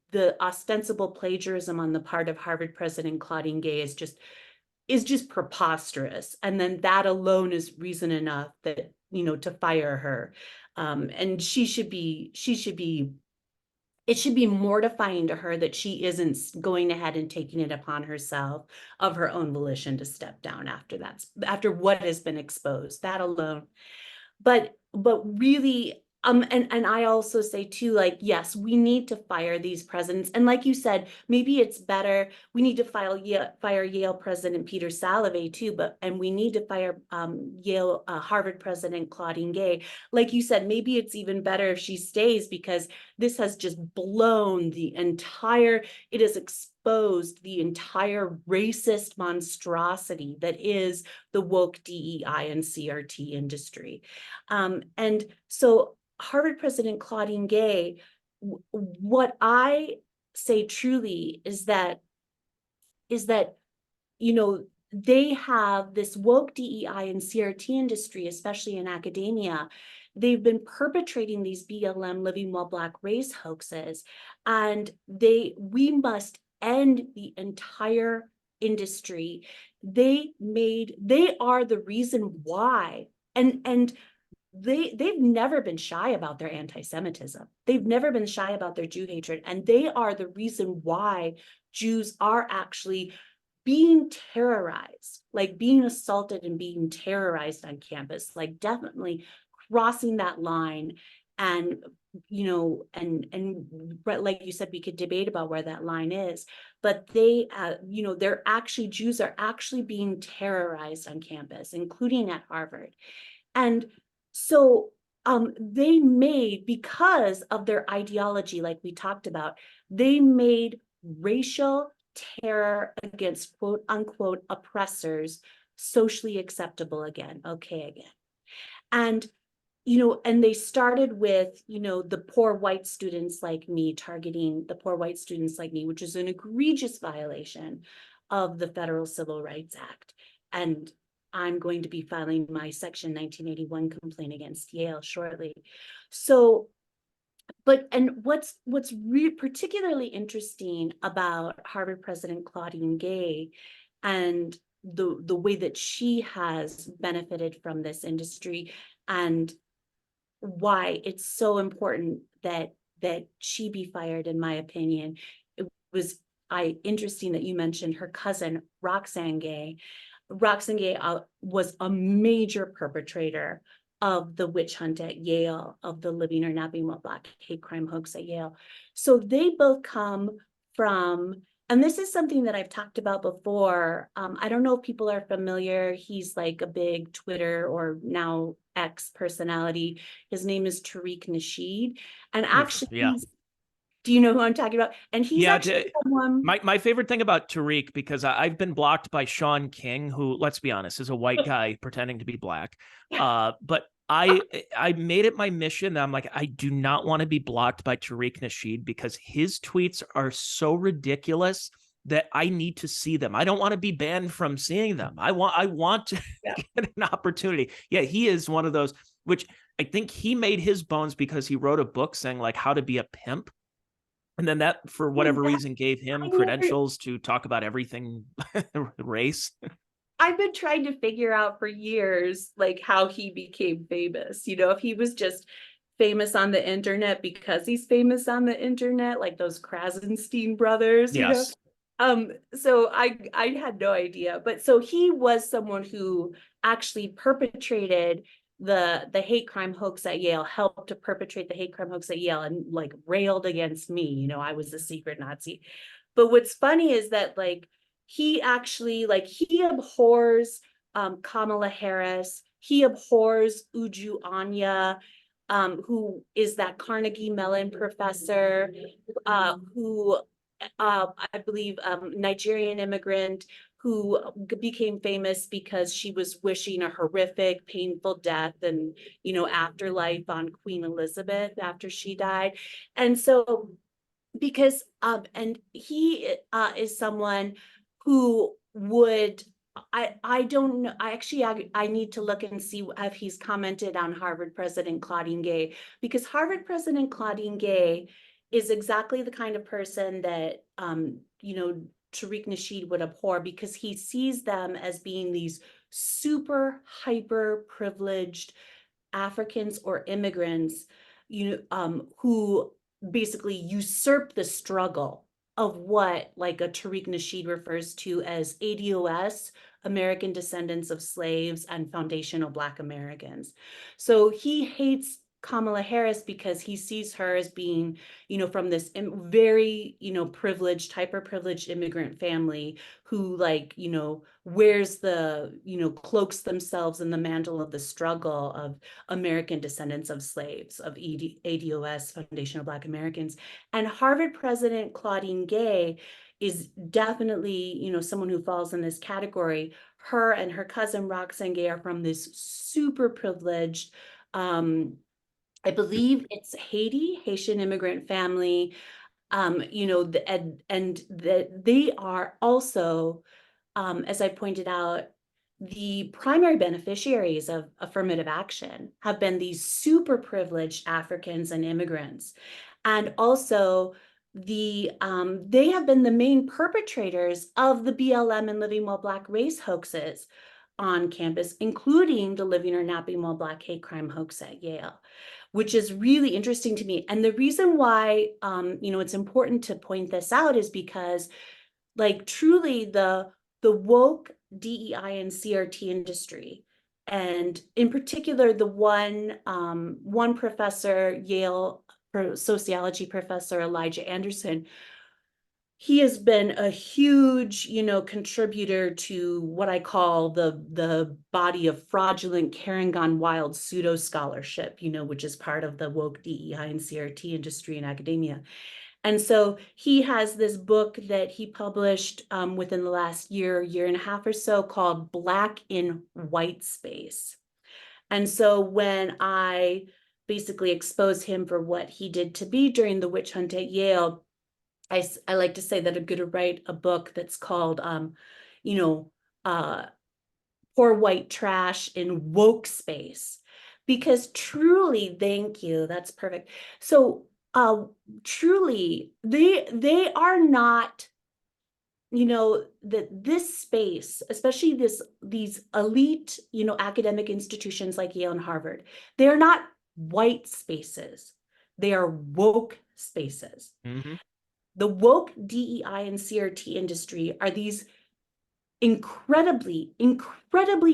the ostensible plagiarism on the part of Harvard president Claudine Gay is just preposterous. And then that alone is reason enough that, to fire her. And it should be mortifying to her that she isn't going ahead and taking it upon herself of her own volition to step down after what has been exposed, that alone. But really, and I also say too, like, yes, we need to fire these presidents. And like you said, maybe it's better, we need to fire Yale president Peter Salovey too, and we need to fire Harvard president Claudine Gay. Like you said, maybe it's even better if she stays because this has just it has exposed the entire racist monstrosity that is the woke DEI and CRT industry. And so Harvard president Claudine Gay, what I say truly is that, they have this woke DEI and CRT industry, especially in academia. They've been perpetrating these BLM living while Black race hoaxes, and we must end the entire industry. They are the reason why, and they've never been shy about their anti-Semitism. They've never been shy about their Jew hatred, and they are the reason why Jews are actually being terrorized, like being assaulted and being terrorized on campus, like definitely crossing that line. And like you said, we could debate about where that line is, but Jews are actually being terrorized on campus, including at Harvard. And so because of their ideology, like we talked about, they made racial terror against quote unquote oppressors socially acceptable again, okay again. And and they started with, the poor white students like me, targeting the poor white students like me, which is an egregious violation of the Federal Civil Rights Act. And I'm going to be filing my Section 1981 complaint against Yale shortly. So, what's particularly interesting about Harvard president Claudine Gay and the way that she has benefited from this industry, and why it's so important that she be fired, in my opinion. It was interesting that you mentioned her cousin, Roxane Gay. Roxane Gay was a major perpetrator of the witch hunt at Yale, of the living or napping while Black hate crime hoax at Yale. So they both come from, and this is something that I've talked about before. I don't know if people are familiar. He's like a big Twitter or now X personality. His name is Tariq Nasheed. And Oof, actually, yeah. do you know who I'm talking about? And he's Yeah, actually someone. my favorite thing about Tariq, because I've been blocked by Sean King, who, let's be honest, is a white guy pretending to be black. But I made it my mission that I'm like, I do not want to be blocked by Tariq Nasheed because his tweets are so ridiculous that I need to see them. I don't want to be banned from seeing them. I want to Yeah. get an opportunity. Yeah, he is one of those, which I think he made his bones because he wrote a book saying like how to be a pimp. And then that, for whatever reason, gave him credentials to talk about everything race. I've been trying to figure out for years, like how he became famous. If he was just famous on the internet because he's famous on the internet, like those Krasenstein brothers, Yes. So I had no idea. But so he was someone who actually perpetrated the hate crime hoax at Yale, helped to perpetrate the hate crime hoax at Yale, and like railed against me. I was a secret Nazi. But what's funny is that like he actually, like, he abhors Kamala Harris. He abhors Uju Anya, who is that Carnegie Mellon professor, who I believe Nigerian immigrant who became famous because she was wishing a horrific, painful death and afterlife on Queen Elizabeth after she died. And so because and he is someone who would, I don't know, I need to look and see if he's commented on Harvard President Claudine Gay, because Harvard President Claudine Gay is exactly the kind of person that Tariq Nasheed would abhor, because he sees them as being these super hyper privileged Africans or immigrants, who basically usurp the struggle of what like a Tariq Nasheed refers to as ADOS, American Descendants of Slaves, and Foundational Black Americans. So he hates Kamala Harris because he sees her as being, from this very, privileged, hyper-privileged immigrant family who like, wears the, cloaks themselves in the mantle of the struggle of American Descendants of Slaves, of ADOS, Foundational Black Americans. And Harvard President Claudine Gay is definitely, someone who falls in this category. Her and her cousin Roxane Gay are from this super privileged, I believe it's Haitian immigrant family, and that they are also, as I pointed out, the primary beneficiaries of affirmative action have been these super privileged Africans and immigrants. And also they have been the main perpetrators of the BLM and Living While Black race hoaxes on campus, including the Living or Napping While Black hate crime hoax at Yale, which is really interesting to me. And the reason why, it's important to point this out is because like truly the woke DEI and CRT industry, and in particular the one professor, Yale sociology professor Elijah Anderson, he has been a huge, contributor to what I call the body of fraudulent carrying on wild pseudo scholarship, which is part of the woke DEI and CRT industry in academia. And so he has this book that he published within the last year and a half or so, called Black in White Space. And so when I basically expose him for what he did to me during the witch hunt at Yale, I like to say that I'm going to write a book that's called, uh, Poor White Trash in Woke Space. Because truly, thank you, that's perfect. So truly, they are not, that this space, especially these elite, academic institutions like Yale and Harvard, they're not white spaces. They are woke spaces. Mm-hmm. The woke DEI and CRT industry are these incredibly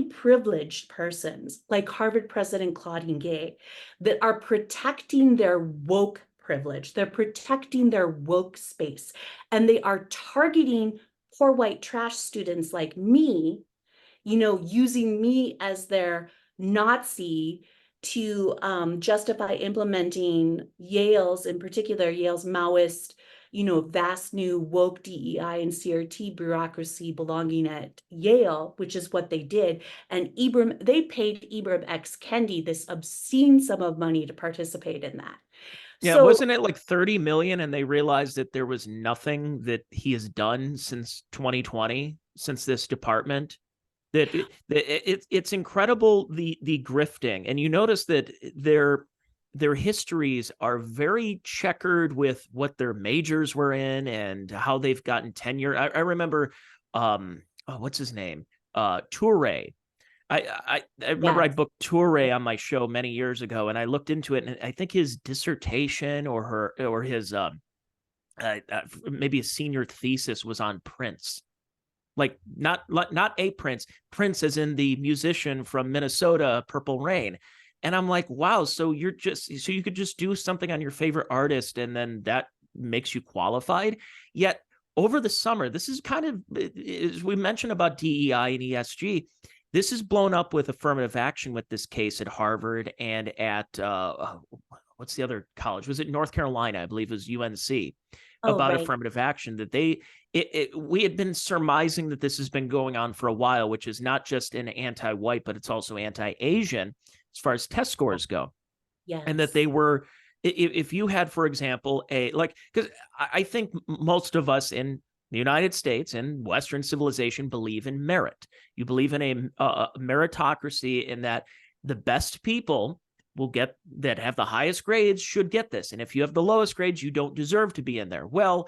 privileged persons like Harvard President Claudine Gay that are protecting their woke privilege. They're protecting their woke space, and they are targeting poor white trash students like me, using me as their Nazi to justify implementing in particular, Yale's Maoist, vast new woke DEI and CRT bureaucracy belonging at Yale, which is what they did. And they paid Ibram X. Kendi this obscene sum of money to participate in that. Yeah, So, wasn't it like 30 million, and they realized that there was nothing that he has done since 2020, since this department? It's incredible, the grifting. And you notice that their histories are very checkered with what their majors were in and how they've gotten tenure. I remember what's his name? Toure. I remember I yes. booked Toure on my show many years ago, and I looked into it, and I think his dissertation or his maybe a senior thesis was on Prince. Like not a Prince as in the musician from Minnesota, Purple Rain. And I'm like, wow, so you could just do something on your favorite artist and then that makes you qualified. Yet over the summer, this is kind of, as we mentioned about DEI and ESG, this is blown up with affirmative action with this case at Harvard and at what's the other college? Was it North Carolina? I believe it was UNC, Oh, about right. affirmative action that we had been surmising that this has been going on for a while, which is not just an anti-white, but it's also anti-Asian as far as test scores go. And that Yes. they were, if you had, for example, because I think most of us in the United States and Western civilization believe in merit. You believe in a meritocracy, in that the best people will get, that have the highest grades, should get this. And if you have the lowest grades, you don't deserve to be in there. Well,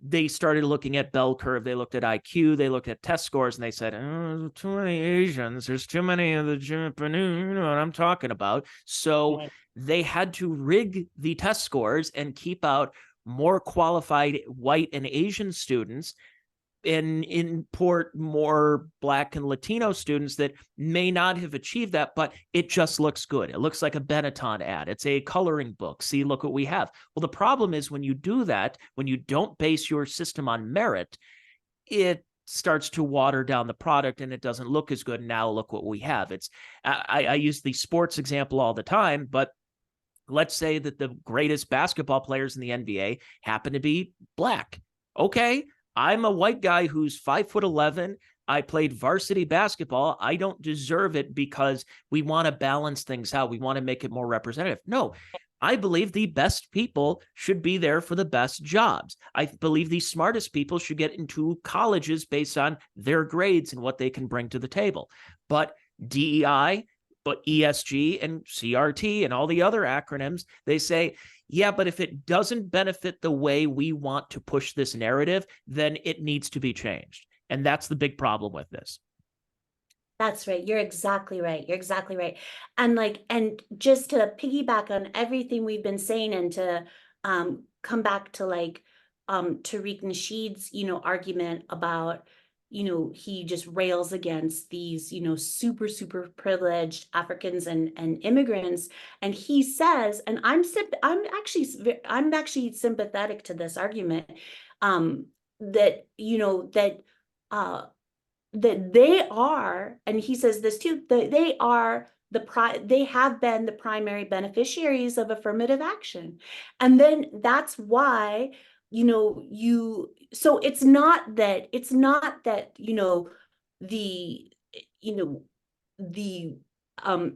they started looking at bell curve. They looked at IQ. They looked at test scores, and they said, oh, too many Asians. There's too many of the Japanese. You know what I'm talking about. So Right. they had to rig the test scores and keep out more qualified white and Asian students and import more Black and Latino students that may not have achieved that, but it just looks good. It looks like a Benetton ad. It's a coloring book. See, look what we have. Well, the problem is when you do that, when you don't base your system on merit, it starts to water down the product and it doesn't look as good. Now look what we have. I use the sports example all the time, but let's say that the greatest basketball players in the NBA happen to be Black. Okay, I'm a white guy who's 5'11". I played varsity basketball. I don't deserve it because we want to balance things out. We want to make it more representative. No, I believe the best people should be there for the best jobs. I believe the smartest people should get into colleges based on their grades and what they can bring to the table. But DEI, but ESG and CRT and all the other acronyms, they say, yeah, but if it doesn't benefit the way we want to push this narrative, then it needs to be changed. And that's the big problem with this. That's right. You're exactly right. You're exactly right. And just to piggyback on everything we've been saying and to come back to Tariq Nasheed's, argument about, he just rails against these, super privileged Africans and immigrants. And he says, and I'm actually sympathetic to this argument, that, uh that they are, and he says this too, that they have been the primary beneficiaries of affirmative action. And then that's why, so it's not that, the, you know, the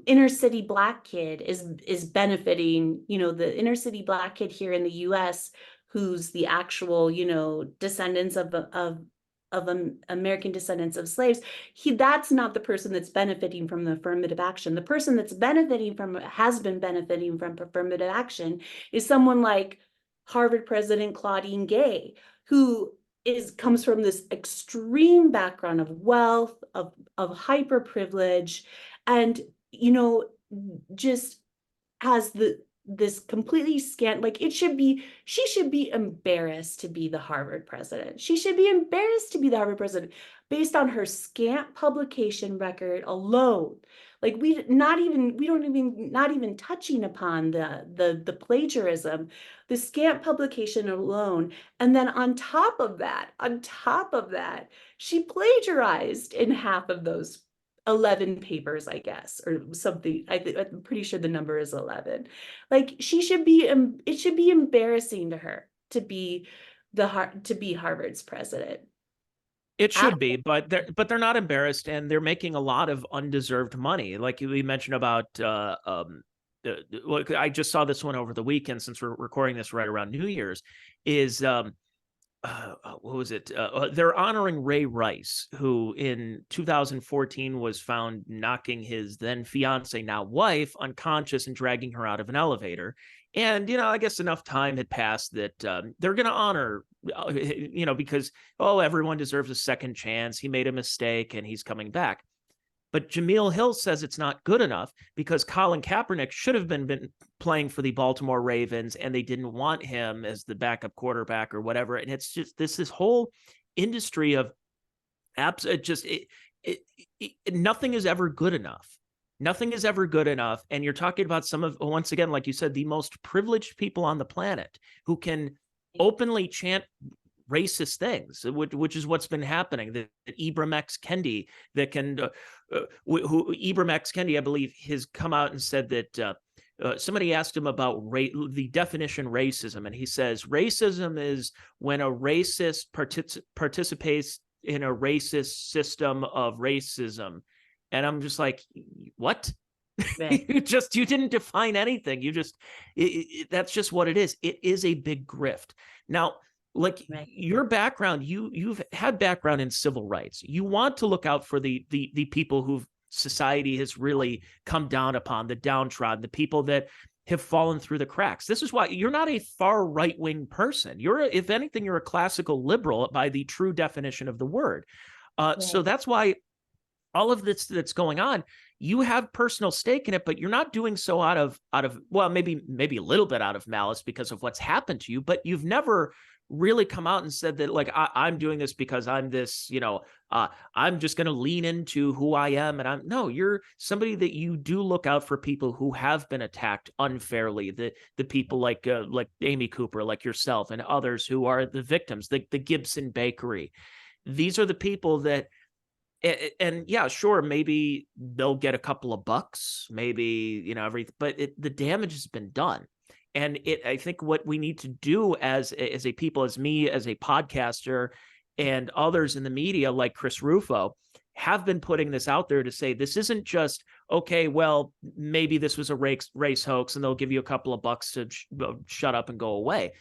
inner city Black kid is benefiting, the inner city Black kid here in the US who's the actual, descendants of American descendants of slaves, that's not the person that's benefiting from the affirmative action. The person that's has been benefiting from affirmative action is someone like Harvard President Claudine Gay, who comes from this extreme background of wealth, of hyper privilege, and just has this completely scant, like she should be embarrassed to be the Harvard president. She should be embarrassed to be the Harvard president based on her scant publication record alone. Like not even touching upon the plagiarism, the scant publication alone. And then on top of that, she plagiarized in half of those 11 papers, I guess, or something. I'm pretty sure the number is 11. Like it should be embarrassing to her to be Harvard's president. It At, should be, but they're not embarrassed, and they're making a lot of undeserved money. Like we mentioned about, look, I just saw this one over the weekend since we're recording this right around New Year's. Is what was it? They're honoring Ray Rice, who in 2014 was found knocking his then fiance, now wife, unconscious and dragging her out of an elevator. And, I guess enough time had passed that they're going to honor, because, everyone deserves a second chance. He made a mistake and he's coming back. But Jameel Hill says it's not good enough because Colin Kaepernick should have been playing for the Baltimore Ravens, and they didn't want him as the backup quarterback or whatever. And it's just this whole industry of apps. Nothing is ever good enough. Nothing is ever good enough. And you're talking about some of, once again, like you said, the most privileged people on the planet who can openly chant racist things, which is what's been happening. That Ibram X. Kendi, that can, Ibram X. Kendi, I believe, has come out and said that somebody asked him about the definition racism, and he says racism is when a racist participates in a racist system of racism. And I'm just like, what? Right. you didn't define anything. That's just what it is. It is a big grift. Now, like right. Your background, you've had background in civil rights. You want to look out for the people who society has really come down upon, the downtrodden, the people that have fallen through the cracks. This is why you're not a far right-wing person. If anything, you're a classical liberal by the true definition of the word. Right. So that's why all of this that's going on, you have personal stake in it, but you're not doing so out of well, maybe a little bit out of malice because of what's happened to you, but you've never really come out and said that, like, I'm doing this because I'm this, I'm just going to lean into who I am. And you're somebody that you do look out for people who have been attacked unfairly, the people like Amy Cooper, like yourself, and others who are the victims, the Gibson Bakery. These are the people that, and yeah, sure, maybe they'll get a couple of bucks, maybe, everything, but the damage has been done. And I think what we need to do as a people, as me, as a podcaster, and others in the media like Chris Rufo, have been putting this out there to say this isn't just, okay, well, maybe this was a race hoax and they'll give you a couple of bucks to shut up and go away.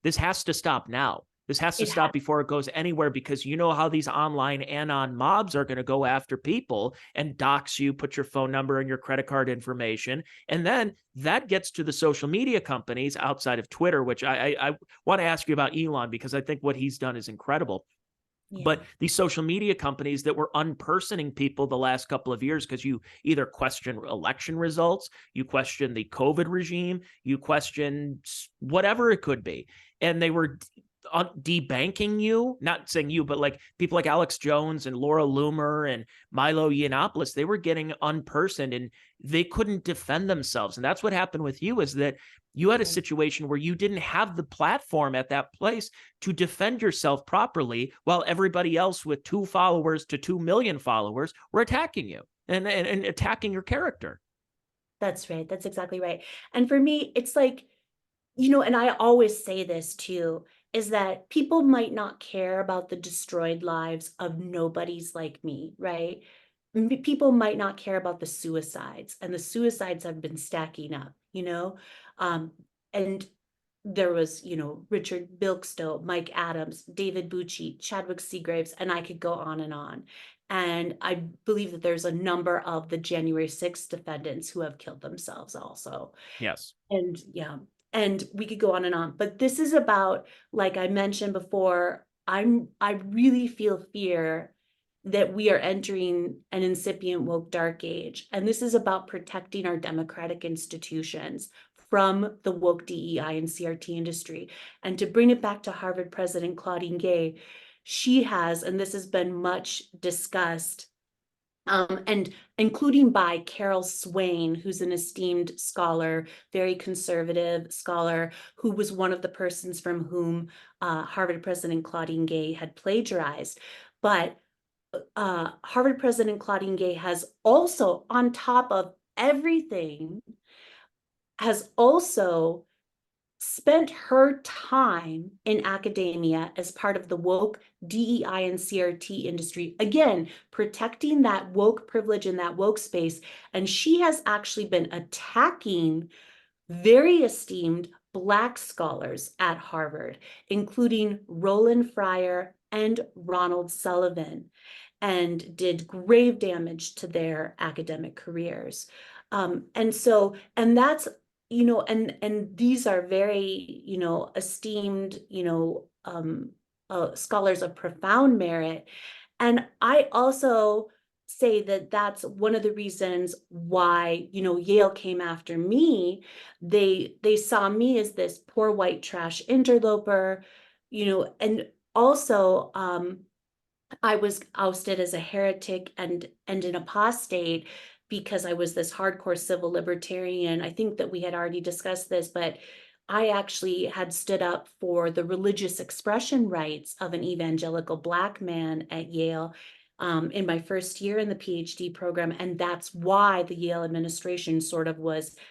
This has to stop now. This has to stop before it goes anywhere, because you know how these online anon mobs are going to go after people and dox you, put your phone number and your credit card information. And then that gets to the social media companies outside of Twitter, which I want to ask you about Elon, because I think what he's done is incredible. Yeah. But these social media companies that were unpersoning people the last couple of years, because you either question election results, you question the COVID regime, you question whatever it could be. And they were debanking you, not saying you, but like people like Alex Jones and Laura Loomer and Milo Yiannopoulos, they were getting unpersoned and they couldn't defend themselves. And that's what happened with you, is that you had a situation where you didn't have the platform at that place to defend yourself properly, while everybody else with 2 followers to 2 million followers were attacking you and attacking your character. That's right. That's exactly right. And for me, it's like, and I always say this too, is that people might not care about the destroyed lives of nobodies like me, right? People might not care about the suicides, and the suicides have been stacking up, and there was, Richard Bilkstow, Mike Adams, David Bucci, Chadwick Seagraves, and I could go on and on. And I believe that there's a number of the January 6th defendants who have killed themselves also. Yes. And yeah. And we could go on and on, but this is about, like I mentioned before, I really feel fear that we are entering an incipient woke dark age. And this is about protecting our democratic institutions from the woke DEI and CRT industry. And to bring it back to Harvard President Claudine Gay, she has, and this has been much discussed, and including by Carol Swain, who's an esteemed scholar, very conservative scholar, who was one of the persons from whom Harvard President Claudine Gay had plagiarized. But Harvard President Claudine Gay has also, on top of everything, has also spent her time in academia as part of the woke DEI and CRT industry, again, protecting that woke privilege in that woke space. And she has actually been attacking very esteemed Black scholars at Harvard, including Roland Fryer and Ronald Sullivan, and did grave damage to their academic careers. And that's, and these are very, esteemed, scholars of profound merit. And I also say that that's one of the reasons why, Yale came after me. They saw me as this poor white trash interloper, and also I was ousted as a heretic and an apostate because I was this hardcore civil libertarian. I think that we had already discussed this, but I actually had stood up for the religious expression rights of an evangelical Black man at Yale in my first year in the PhD program. And that's why the Yale administration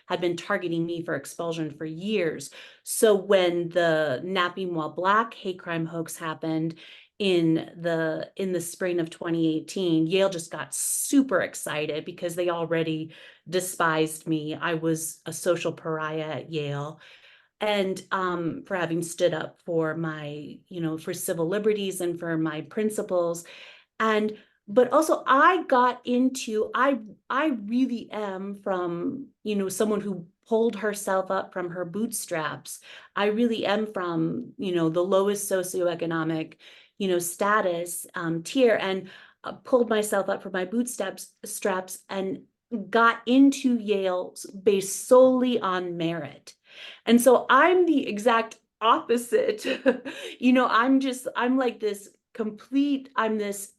had been targeting me for expulsion for years. So when the Napping While Black hate crime hoax happened in the spring of 2018, Yale just got super excited because they already despised me. I was a social pariah at Yale, and for having stood up for my, for civil liberties and for my principles. And but also I really am from, someone who pulled herself up from her bootstraps. I really am from, the lowest socioeconomic, status tier, and pulled myself up from my straps and got into Yale based solely on merit. And so I'm the exact opposite. I'm like this I'm this,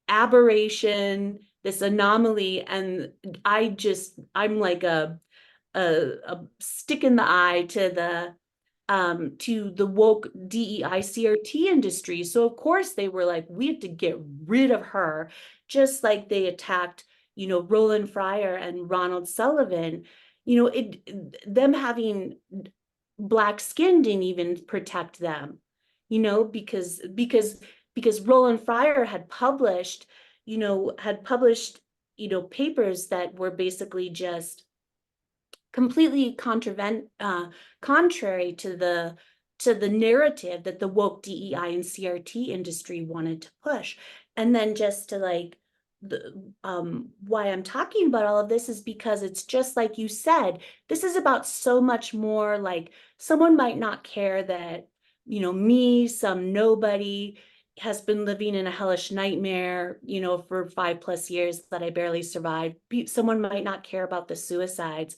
aberration, this anomaly, and I'm like a stick in the eye to the woke DEI CRT industry. So of course they were like, we have to get rid of her, just like they attacked, Roland Fryer and Ronald Sullivan. Them having Black skin didn't even protect them, because Roland Fryer had published, papers that were basically just completely contrary to the narrative that the woke DEI and CRT industry wanted to push. And then just to why I'm talking about all of this is because it's just like you said, this is about so much more. Like, someone might not care that, me, some nobody, has been living in a hellish nightmare, for 5+ years that I barely survived. Someone might not care about the suicides,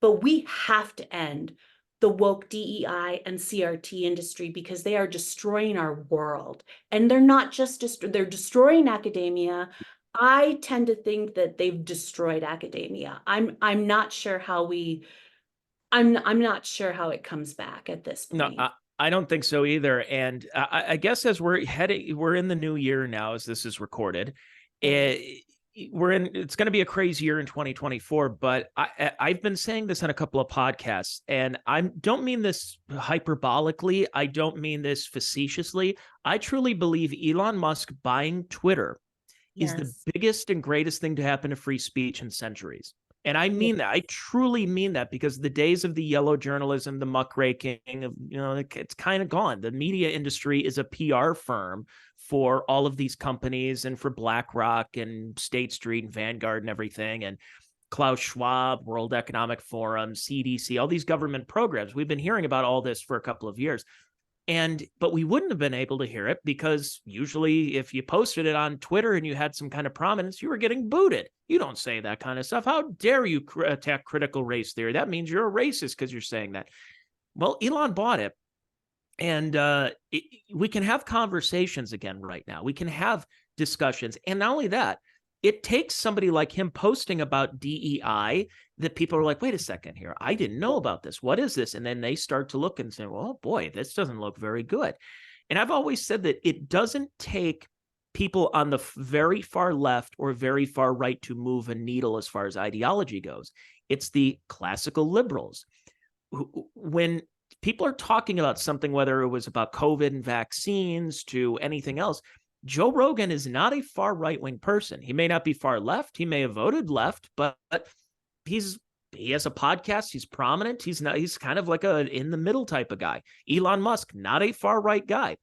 but we have to end the woke DEI and CRT industry because they are destroying our world. And they're not just they're destroying academia. I tend to think that they've destroyed academia. I'm not sure how I'm not sure how it comes back at this point. No, I don't think so either. And I guess as we're in the new year now, as this is recorded, it's going to be a crazy year in 2024, but I've been saying this on a couple of podcasts, and I don't mean this hyperbolically. I don't mean this facetiously. I truly believe Elon Musk buying Twitter is the biggest and greatest thing to happen to free speech in centuries. And I mean that. I truly mean that, because the days of the yellow journalism, the muckraking, it's kind of gone. The media industry is a PR firm for all of these companies, and for BlackRock and State Street and Vanguard and everything, and Klaus Schwab, World Economic Forum, CDC, all these government programs. We've been hearing about all this for a couple of years. But we wouldn't have been able to hear it because usually if you posted it on Twitter and you had some kind of prominence, you were getting booted. You don't say that kind of stuff. How dare you attack critical race theory? That means you're a racist because you're saying that. Well, Elon bought it. And we can have conversations again right now. We can have discussions. And not only that, it takes somebody like him posting about DEI that people are like, wait a second here. I didn't know about this. What is this? And then they start to look and say, well, boy, this doesn't look very good. And I've always said that it doesn't take people on the very far left or very far right to move a needle as far as ideology goes. It's the classical liberals. When people are talking about something, whether it was about COVID and vaccines to anything else, Joe Rogan is not a far right-wing person. He may not be far left. He may have voted left, but he has a podcast. He's prominent. He's kind of like a in the middle type of guy. Elon Musk, not a far right guy.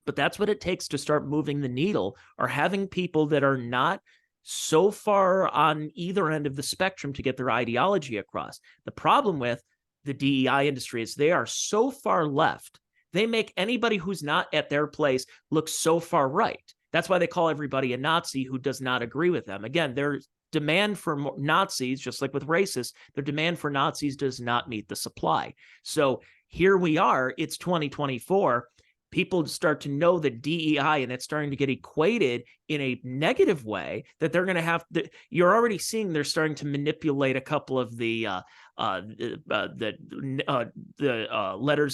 But that's what it takes to start moving the needle, or having people that are not so far on either end of the spectrum to get their ideology across. The problem with the DEI industry is they are so far left. They make anybody who's not at their place look so far right. That's why they call everybody a Nazi who does not agree with them. Again, their demand for Nazis, just like with racists, their demand for Nazis does not meet the supply. So here we are, it's 2024. People start to know that DEI, and it's starting to get equated in a negative way, that they're going to have to, you're already seeing they're starting to manipulate a couple of the letters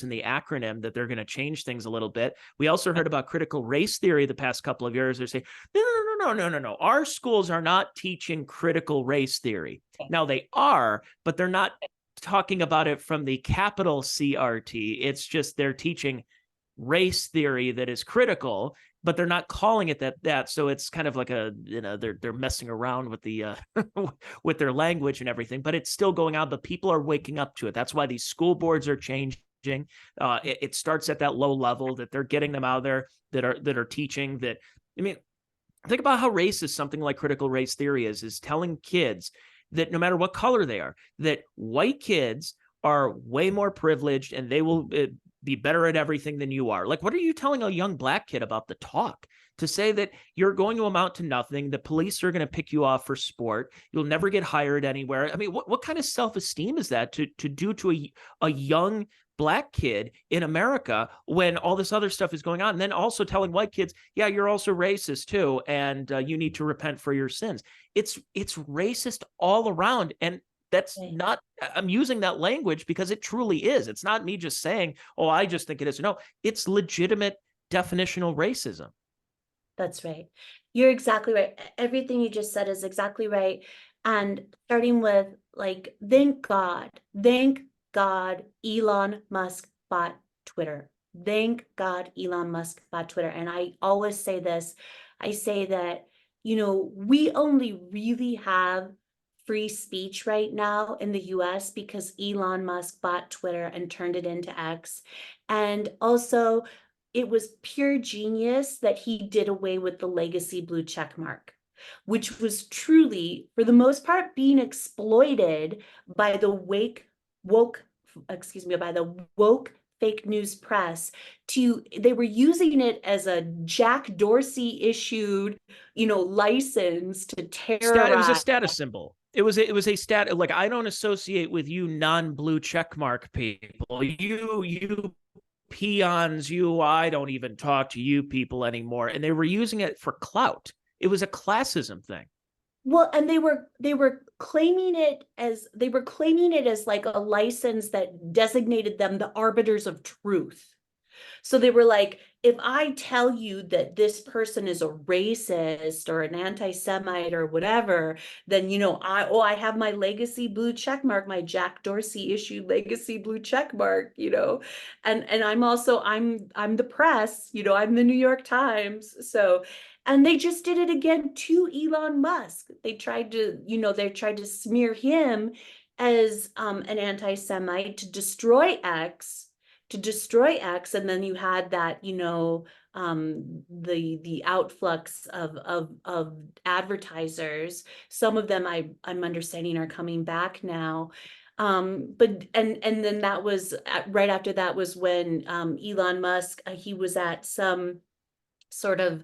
in the acronym, that they're going to change things a little bit. We also heard about critical race theory the past couple of years. They're saying, no. Our schools are not teaching critical race theory. Now they are, but they're not talking about it from the capital CRT. It's just they're teaching race theory that is critical, but they're not calling it that. So it's kind of like they're messing around with the with their language and everything, but it's still going on. But people are waking up to it. That's why these school boards are changing. It starts at that low level, that they're getting them out there that are teaching that. I mean, think about how racist something like critical race theory is telling kids that no matter what color they are, that white kids are way more privileged and they will be better at everything than you are. Like, what are you telling a young black kid about the talk? To say that you're going to amount to nothing, the police are going to pick you off for sport, you'll never get hired anywhere. I mean, what kind of self-esteem is that to do to a young black kid in America when all this other stuff is going on? And then also telling white kids, yeah, you're also racist too, and you need to repent for your sins. It's racist all around. And that's not, I'm using that language because it truly is. It's not me just saying, oh, I just think it is. No, it's legitimate definitional racism. That's right. You're exactly right. Everything you just said is exactly right. And starting with, like, thank God Elon Musk bought Twitter. Thank God Elon Musk bought Twitter. And I always say this, I say that, we only really have free speech right now in the US because Elon Musk bought Twitter and turned it into X. And also, it was pure genius that he did away with the legacy blue check mark, which was truly, for the most part, being exploited by the woke fake news press. They were using it as a Jack Dorsey issued, license to terrorize. It was a status symbol. It was a stat. Like, I don't associate with you non-blue checkmark people. You peons, I don't even talk to you people anymore. And they were using it for clout. It was a classism thing. Well, and they were claiming it as like a license that designated them the arbiters of truth. So they were like, if I tell you that this person is a racist or an anti-Semite or whatever, then, I have my legacy blue check mark, my Jack Dorsey issued legacy blue check mark, and I'm the press, I'm the New York Times. So, and they just did it again to Elon Musk. They tried to smear him as an anti-Semite to destroy X. And then you had that, the outflux of advertisers. Some of them I'm understanding are coming back now. But and then that was right after that was when Elon Musk, he was at some sort of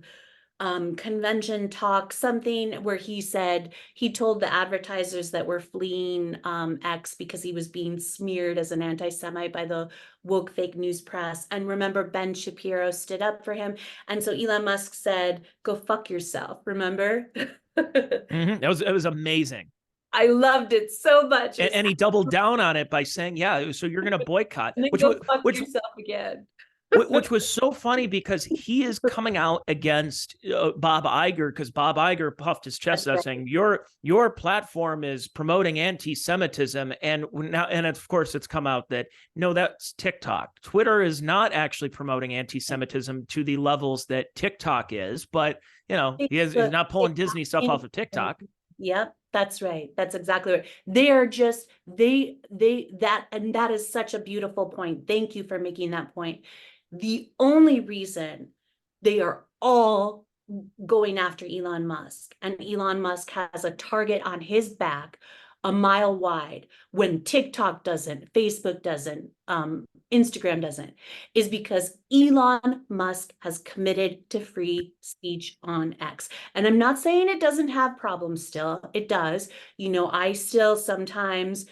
convention talk, something where he said he told the advertisers that were fleeing X because he was being smeared as an anti-Semite by the woke fake news press. And remember, Ben Shapiro stood up for him. And so Elon Musk said, "Go fuck yourself." Remember? It was amazing. I loved it so much. And he doubled down on it by saying, "Yeah, so you're going to boycott," and then go fuck yourself again. which was so funny because he is coming out against Bob Iger, because Bob Iger puffed his chest out saying your platform is promoting anti-Semitism, and now, and of course it's come out that no, that's TikTok. Twitter is not actually promoting anti-Semitism to the levels that TikTok is, but he's not pulling Disney stuff off of TikTok. Yep, that's right. That's exactly right. They are just and that is such a beautiful point. Thank you for making that point. The only reason they are all going after Elon Musk, and Elon Musk has a target on his back a mile wide when TikTok doesn't, Facebook doesn't, Instagram doesn't, is because Elon Musk has committed to free speech on X. And I'm not saying it doesn't have problems still. It does. I still sometimes,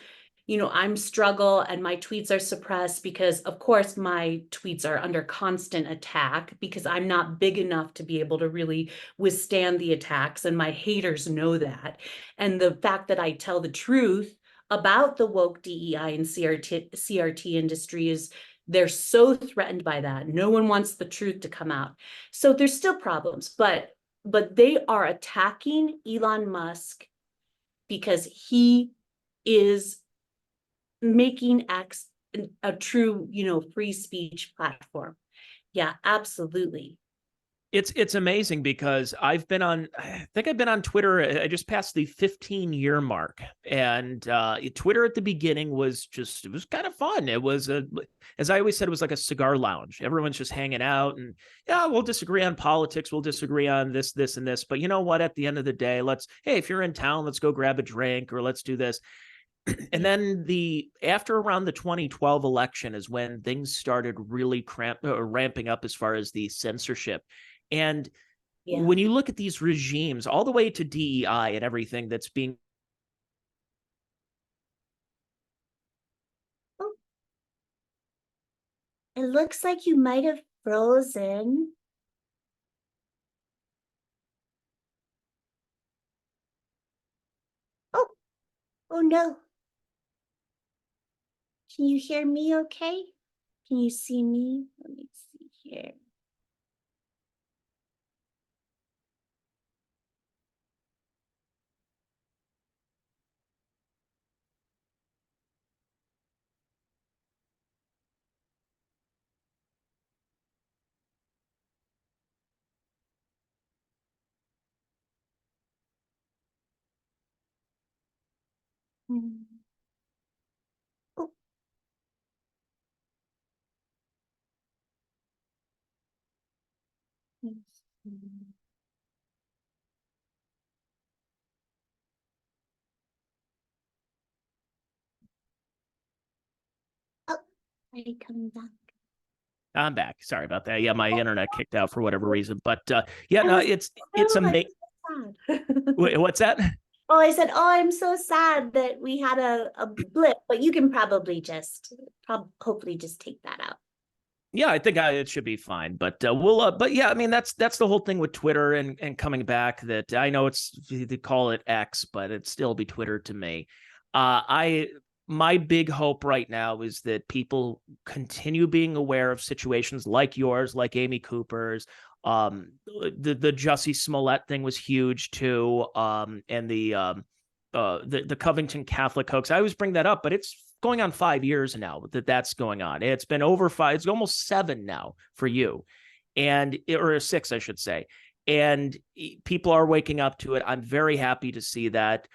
I'm struggle and my tweets are suppressed because of course my tweets are under constant attack because I'm not big enough to be able to really withstand the attacks, and my haters know that. And the fact that I tell the truth about the woke DEI and CRT industry is they're so threatened by that. No one wants the truth to come out. So there's still problems, but they are attacking Elon Musk because he is making X a true, free speech platform. Yeah, absolutely. It's amazing because I think I've been on Twitter. I just passed the 15-year mark, and Twitter at the beginning was it was kind of fun. It was as I always said, it was like a cigar lounge. Everyone's just hanging out, and yeah, we'll disagree on politics, we'll disagree on this, and this, but you know what? At the end of the day, hey, if you're in town, let's go grab a drink or let's do this. And then after around the 2012 election is when things started really ramping up as far as the censorship. And when you look at these regimes, all the way to DEI and everything that's being. Oh. It looks like you might have frozen. Oh no. Can you hear me okay? Can you see me? Let me see here. Oh. Oh, are you coming back? I'm back. Sorry about that. Yeah, my internet kicked out for whatever reason. But yeah, no, it's amazing. What's that? Oh, I said, oh, I'm so sad that we had a blip, but you can probably hopefully just take that out. Yeah, I think it should be fine, but but yeah, I mean, that's the whole thing with Twitter and coming back, that I know they call it X, but it'd still be Twitter to me. My big hope right now is that people continue being aware of situations like yours, like Amy Cooper's. The Jussie Smollett thing was huge too. And the Covington Catholic hoax. I always bring that up, but it's going on 5 years now that's going on. It's been over 5. It's almost 7 now for you, or 6, I should say. And people are waking up to it. I'm very happy to see that.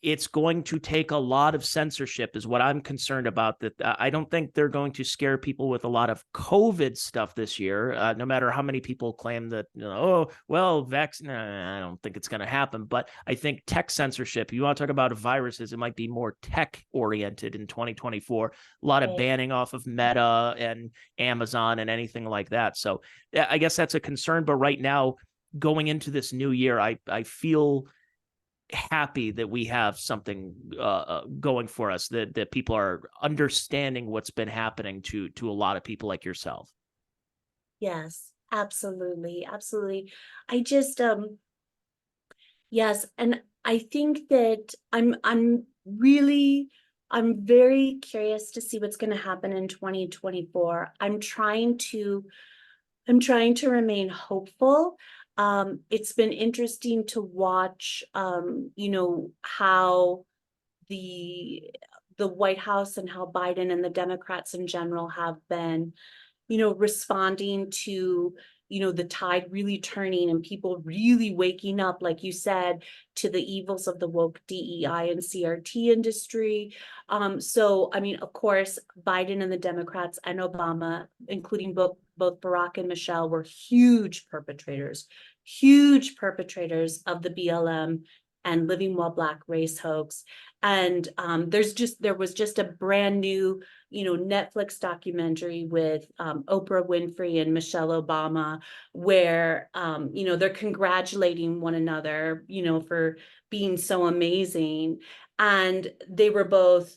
It's going to take a lot of censorship is what I'm concerned about. That I don't think they're going to scare people with a lot of COVID stuff this year, no matter how many people claim that, oh, well, vaccine, I don't think it's going to happen. But I think tech censorship, you want to talk about viruses, it might be more tech oriented in 2024. A lot of Right. banning off of Meta and Amazon and anything like that. So I guess that's a concern. But right now, going into this new year, I feel happy that we have something going for us, that people are understanding what's been happening to a lot of people like yourself. Yes, absolutely, absolutely. I just yes, and I think that I'm very curious to see what's going to happen in 2024. I'm trying to remain hopeful. It's been interesting to watch, how the the White House and how Biden and the Democrats in general have been, responding to, the tide really turning and people really waking up, like you said, to the evils of the woke DEI and CRT industry. So, I mean, of course, Biden and the Democrats and Obama, including both Barack and Michelle, were huge perpetrators of the BLM and Living While Black race hoax. And there was just a brand new, Netflix documentary with Oprah Winfrey and Michelle Obama, where they're congratulating one another, for being so amazing. And they were both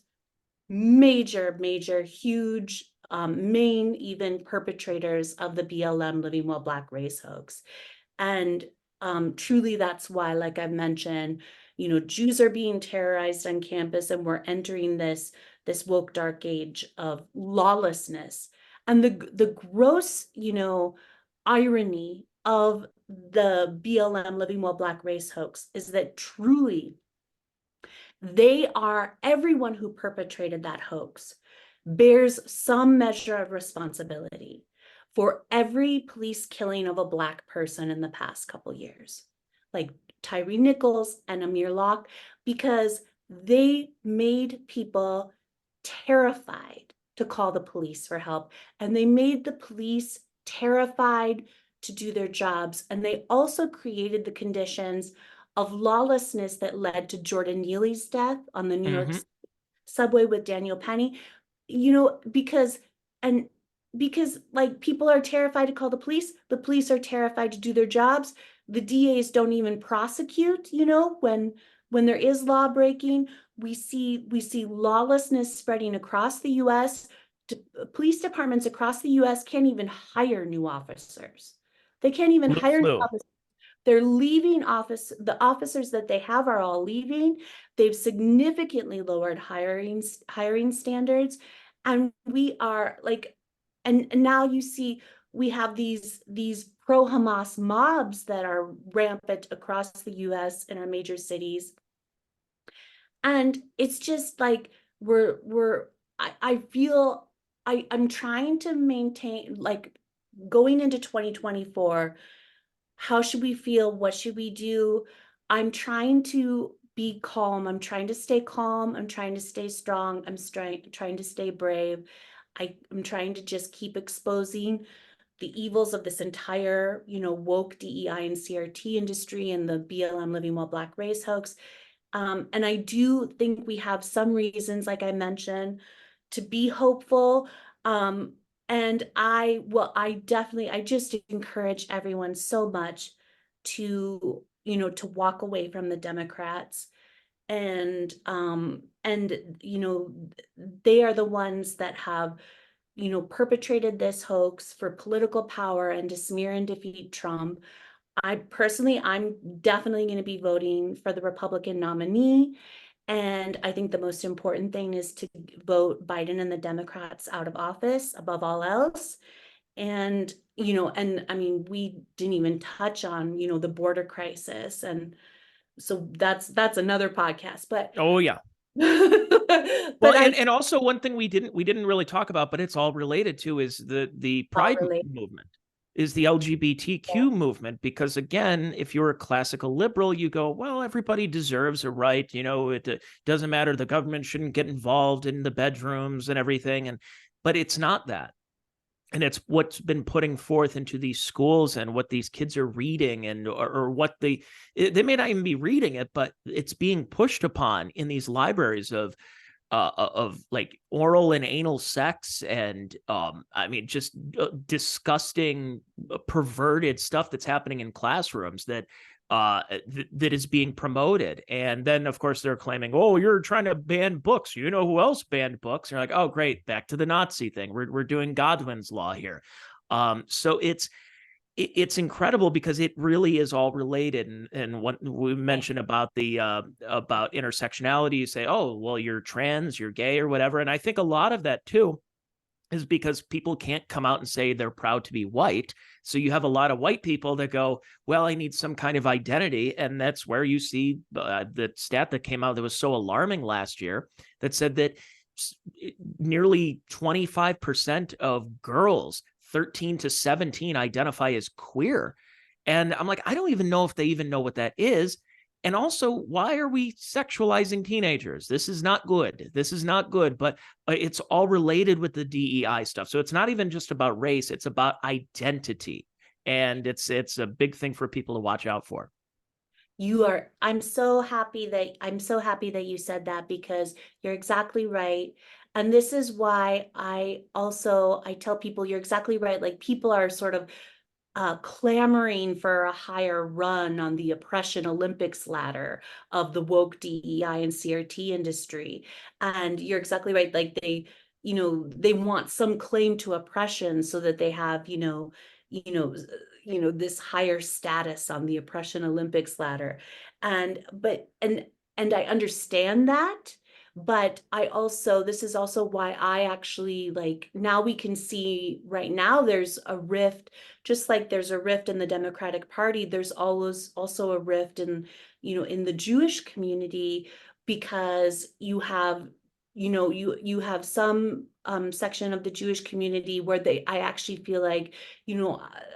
major, huge, main even perpetrators of the BLM Living While Black race hoax. And truly, that's why, like I mentioned, Jews are being terrorized on campus, and we're entering this woke dark age of lawlessness. And the gross, irony of the BLM Living While Black race hoax is that truly everyone who perpetrated that hoax bears some measure of responsibility for every police killing of a Black person in the past couple years, like Tyree Nichols and Amir Locke, because they made people terrified to call the police for help, and they made the police terrified to do their jobs. And they also created the conditions of lawlessness that led to Jordan Neely's death on the New York subway with Daniel Penny, because and because like people are terrified to call the police are terrified to do their jobs. The DAs don't even prosecute, when there is law breaking. We see lawlessness spreading across the US. Police departments across the US can't even hire new officers. They can't even Flu, hire new flu. officers. They're leaving office. The officers that they have are all leaving. They've significantly lowered hiring standards. And we are like, and now you see we have these pro-Hamas mobs that are rampant across the US in our major cities. And it's just like I feel I'm trying to maintain, like, going into 2024, how should we feel? What should we do? I'm trying to be calm. I'm trying to stay calm. I'm trying to stay strong. I'm trying to stay brave. I'm trying to just keep exposing the evils of this entire, woke DEI and CRT industry and the BLM Living While Black race hoax. And I do think we have some reasons, like I mentioned, to be hopeful. And I just encourage everyone so much to walk away from the Democrats. And they are the ones that have, perpetrated this hoax for political power and to smear and defeat Trump. I'm definitely going to be voting for the Republican nominee. And I think the most important thing is to vote Biden and the Democrats out of office above all else. And I mean, we didn't even touch on, the border crisis. And so that's another podcast, but Oh yeah. but Well, I and also one thing we didn't really talk about, but it's all related to, is the all Pride relate. movement. is the LGBTQ movement, because again, if you're a classical liberal, you go, well, everybody deserves a right. It doesn't matter. The government shouldn't get involved in the bedrooms and everything. But it's not that. And it's what's been putting forth into these schools and what these kids are reading, and or what they may not even be reading it, but it's being pushed upon in these libraries of like oral and anal sex, and I mean, just disgusting, perverted stuff that's happening in classrooms that that is being promoted. And then of course they're claiming, oh, you're trying to ban books. You know who else banned books? And you're like, oh great, back to the Nazi thing. We're doing Godwin's law here. So it's incredible because it really is all related. And what we mentioned about the about intersectionality, you say, oh well, you're trans, you're gay, or whatever. And I think a lot of that too is because people can't come out and say they're proud to be white. So you have a lot of white people that go, well, I need some kind of identity. And that's where you see the stat that came out that was so alarming last year that said that nearly 25% of girls 13 to 17 identify as queer. And I'm like, I don't even know if they even know what that is. And also, why are we sexualizing teenagers? This is not good. This is not good. But it's all related with the DEI stuff. So it's not even just about race. It's about identity. And it's a big thing for people to watch out for. I'm so happy that you said that, because you're exactly right. And this is why I tell people you're exactly right. Like, people are sort of clamoring for a higher run on the oppression Olympics ladder of the woke DEI and CRT industry. And you're exactly right. Like, they want some claim to oppression so that they have, you know, this higher status on the oppression Olympics ladder. And I understand that. But this is also why I actually, like, now we can see right now there's a rift, just like there's a rift in the Democratic Party, there's always also a rift in the Jewish community, because you have, you have some section of the Jewish community where I actually feel like,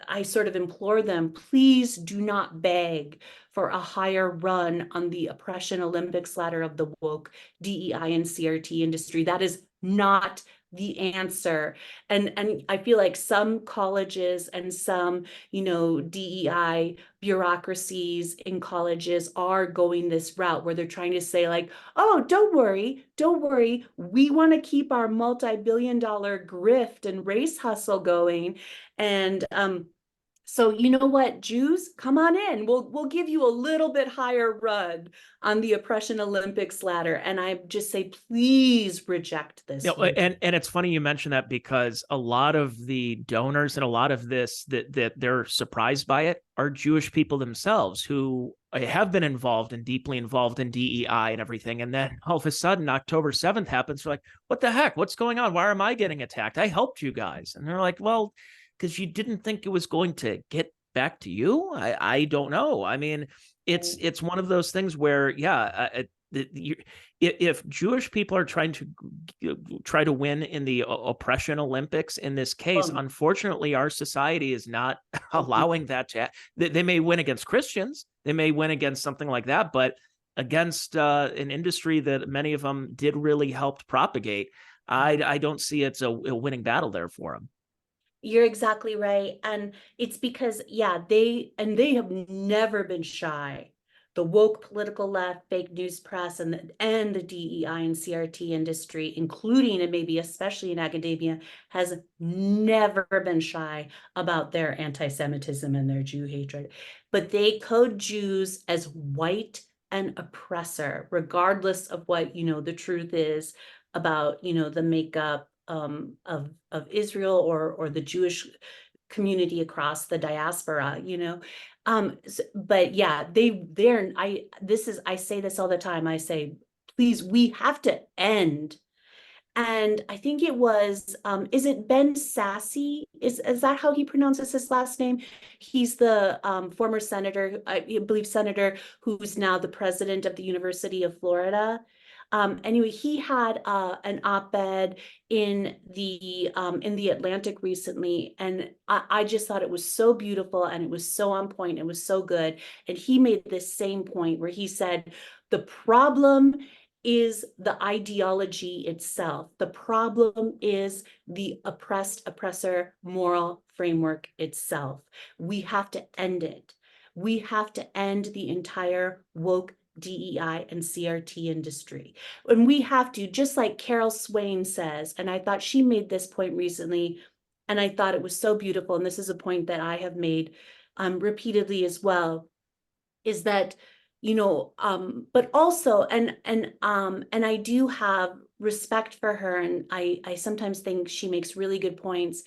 I sort of implore them, please do not beg for a higher run on the oppression Olympics ladder of the woke DEI and CRT industry. That is not the answer. And I feel like some colleges and some, DEI bureaucracies in colleges are going this route where they're trying to say, like, oh, don't worry. We want to keep our multi-billion-dollar grift and race hustle going. And so you know what, Jews, come on in. We'll give you a little bit higher run on the oppression Olympics ladder. And I just say, please reject this. And it's funny you mentioned that, because a lot of the donors and a lot of this that they're surprised by it are Jewish people themselves who have been involved and deeply involved in DEI and everything. And then all of a sudden, October 7th happens. They're like, what the heck? What's going on? Why am I getting attacked? I helped you guys. And they're like, well, because you didn't think it was going to get back to you. I don't know. I mean, it's one of those things where, if Jewish people are trying to win in the oppression Olympics in this case, unfortunately, our society is not allowing that to. They may win against Christians, they may win against something like that, but against an industry that many of them did really help propagate, I don't see it's a winning battle there for them. You're exactly right. And it's because, they have never been shy. The woke political left, fake news press, and the DEI and CRT industry, including and maybe especially in academia, has never been shy about their anti-Semitism and their Jew hatred. But they code Jews as white and oppressor, regardless of what, the truth is about, the makeup of Israel or the Jewish community across the diaspora, but I say this all the time. I say, please, we have to end. And I think it was, is it Ben Sasse? Is that how he pronounces his last name? He's the former senator, I believe senator, who's now the president of the University of Florida. Anyway, he had an op-ed in the Atlantic recently, and I just thought it was so beautiful and it was so on point. It was so good. And he made this same point where he said, the problem is the ideology itself. The problem is the oppressor moral framework itself. We have to end it. We have to end the entire woke DEI and CRT industry. And we have to, just like Carol Swain says, and I thought she made this point recently, and I thought it was so beautiful, and this is a point that I have made repeatedly as well, is that, but also, and I do have respect for her, and I sometimes think she makes really good points.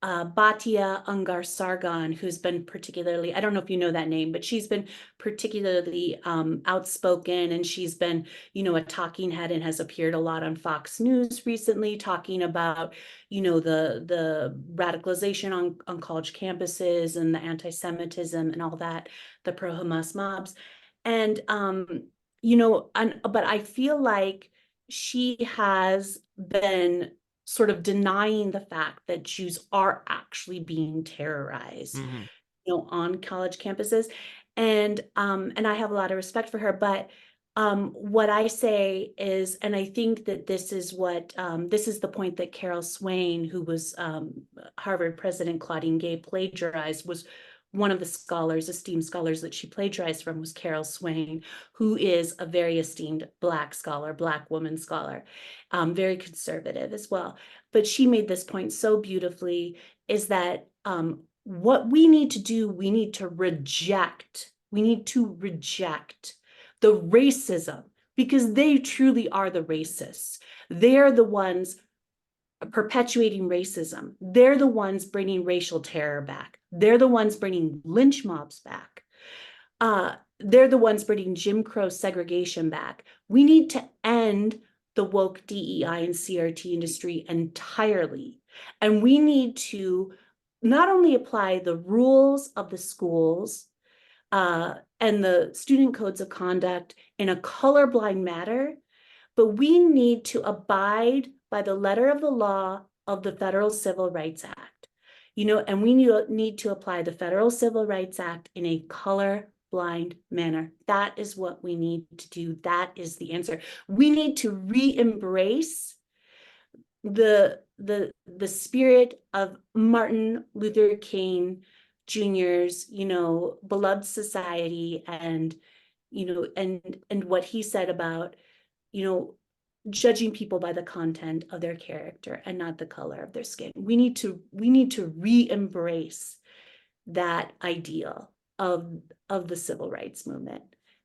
Batia Ungar Sargon, who's been particularly, I don't know if you know that name, but she's been particularly outspoken, and she's been, a talking head and has appeared a lot on Fox News recently, talking about, the radicalization on college campuses and the anti-Semitism and all that, the pro-Hamas mobs. And, but I feel like she has been sort of denying the fact that Jews are actually being terrorized, on college campuses. And I have a lot of respect for her, but what I say is, and I think that this is what, this is the point that Carol Swain, who was Harvard President Claudine Gay plagiarized, was one of the esteemed scholars that she plagiarized from was Carol Swain, who is a very esteemed Black scholar, Black woman scholar, very conservative as well. But she made this point so beautifully, is that what we need to do, we need to reject the racism, because they truly are the racists. They're the ones perpetuating racism. They're the ones bringing racial terror back. They're the ones bringing lynch mobs back. They're the ones bringing Jim Crow segregation back. We need to end the woke DEI and CRT industry entirely. And we need to not only apply the rules of the schools and the student codes of conduct in a colorblind manner, but we need to abide by the letter of the law of the Federal Civil Rights Act, and we need to apply the Federal Civil Rights Act in a colorblind manner. That is what we need to do. That is the answer. We need to re-embrace the spirit of Martin Luther King Jr.'s, beloved society, and, and what he said about, judging people by the content of their character and not the color of their skin. We need to re-embrace that ideal of the civil rights movement.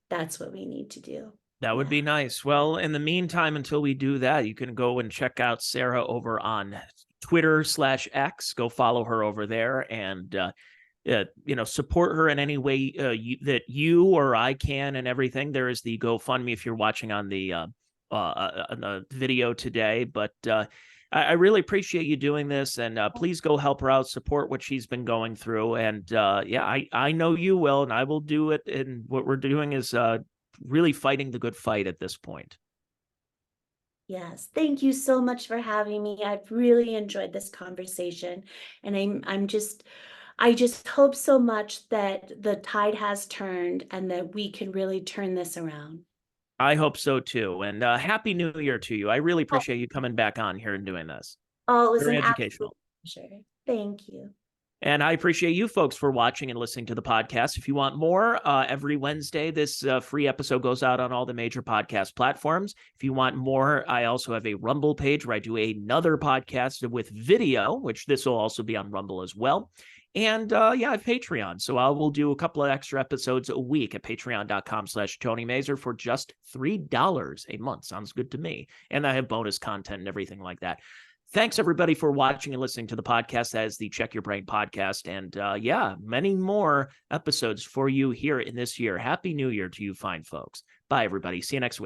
That's what we need to do. That would be nice. Well, in the meantime, until we do that, you can go and check out Sarah over on Twitter/X. Go follow her over there, and support her in any way that you or I can, and everything. There is the GoFundMe if you're watching on the video today, but I really appreciate you doing this, and please go help her out, support what she's been going through, and I know you will, and I will do it. And what we're doing is really fighting the good fight at this point. Yes, thank you so much for having me. I've really enjoyed this conversation, and I just hope so much that the tide has turned and that we can really turn this around. I hope so too. And Happy New Year to you. I really appreciate you coming back on here and doing this. Oh, it was very an educational. Pleasure. Thank you. And I appreciate you folks for watching and listening to the podcast. If you want more, every Wednesday, this free episode goes out on all the major podcast platforms. If you want more, I also have a Rumble page where I do another podcast with video, which this will also be on Rumble as well. And I have Patreon. So I will do a couple of extra episodes a week at patreon.com/Tony Mazur for just $3 a month. Sounds good to me. And I have bonus content and everything like that. Thanks, everybody, for watching and listening to the podcast. That is the Check Your Brain podcast. And many more episodes for you here in this year. Happy New Year to you fine folks. Bye, everybody. See you next week.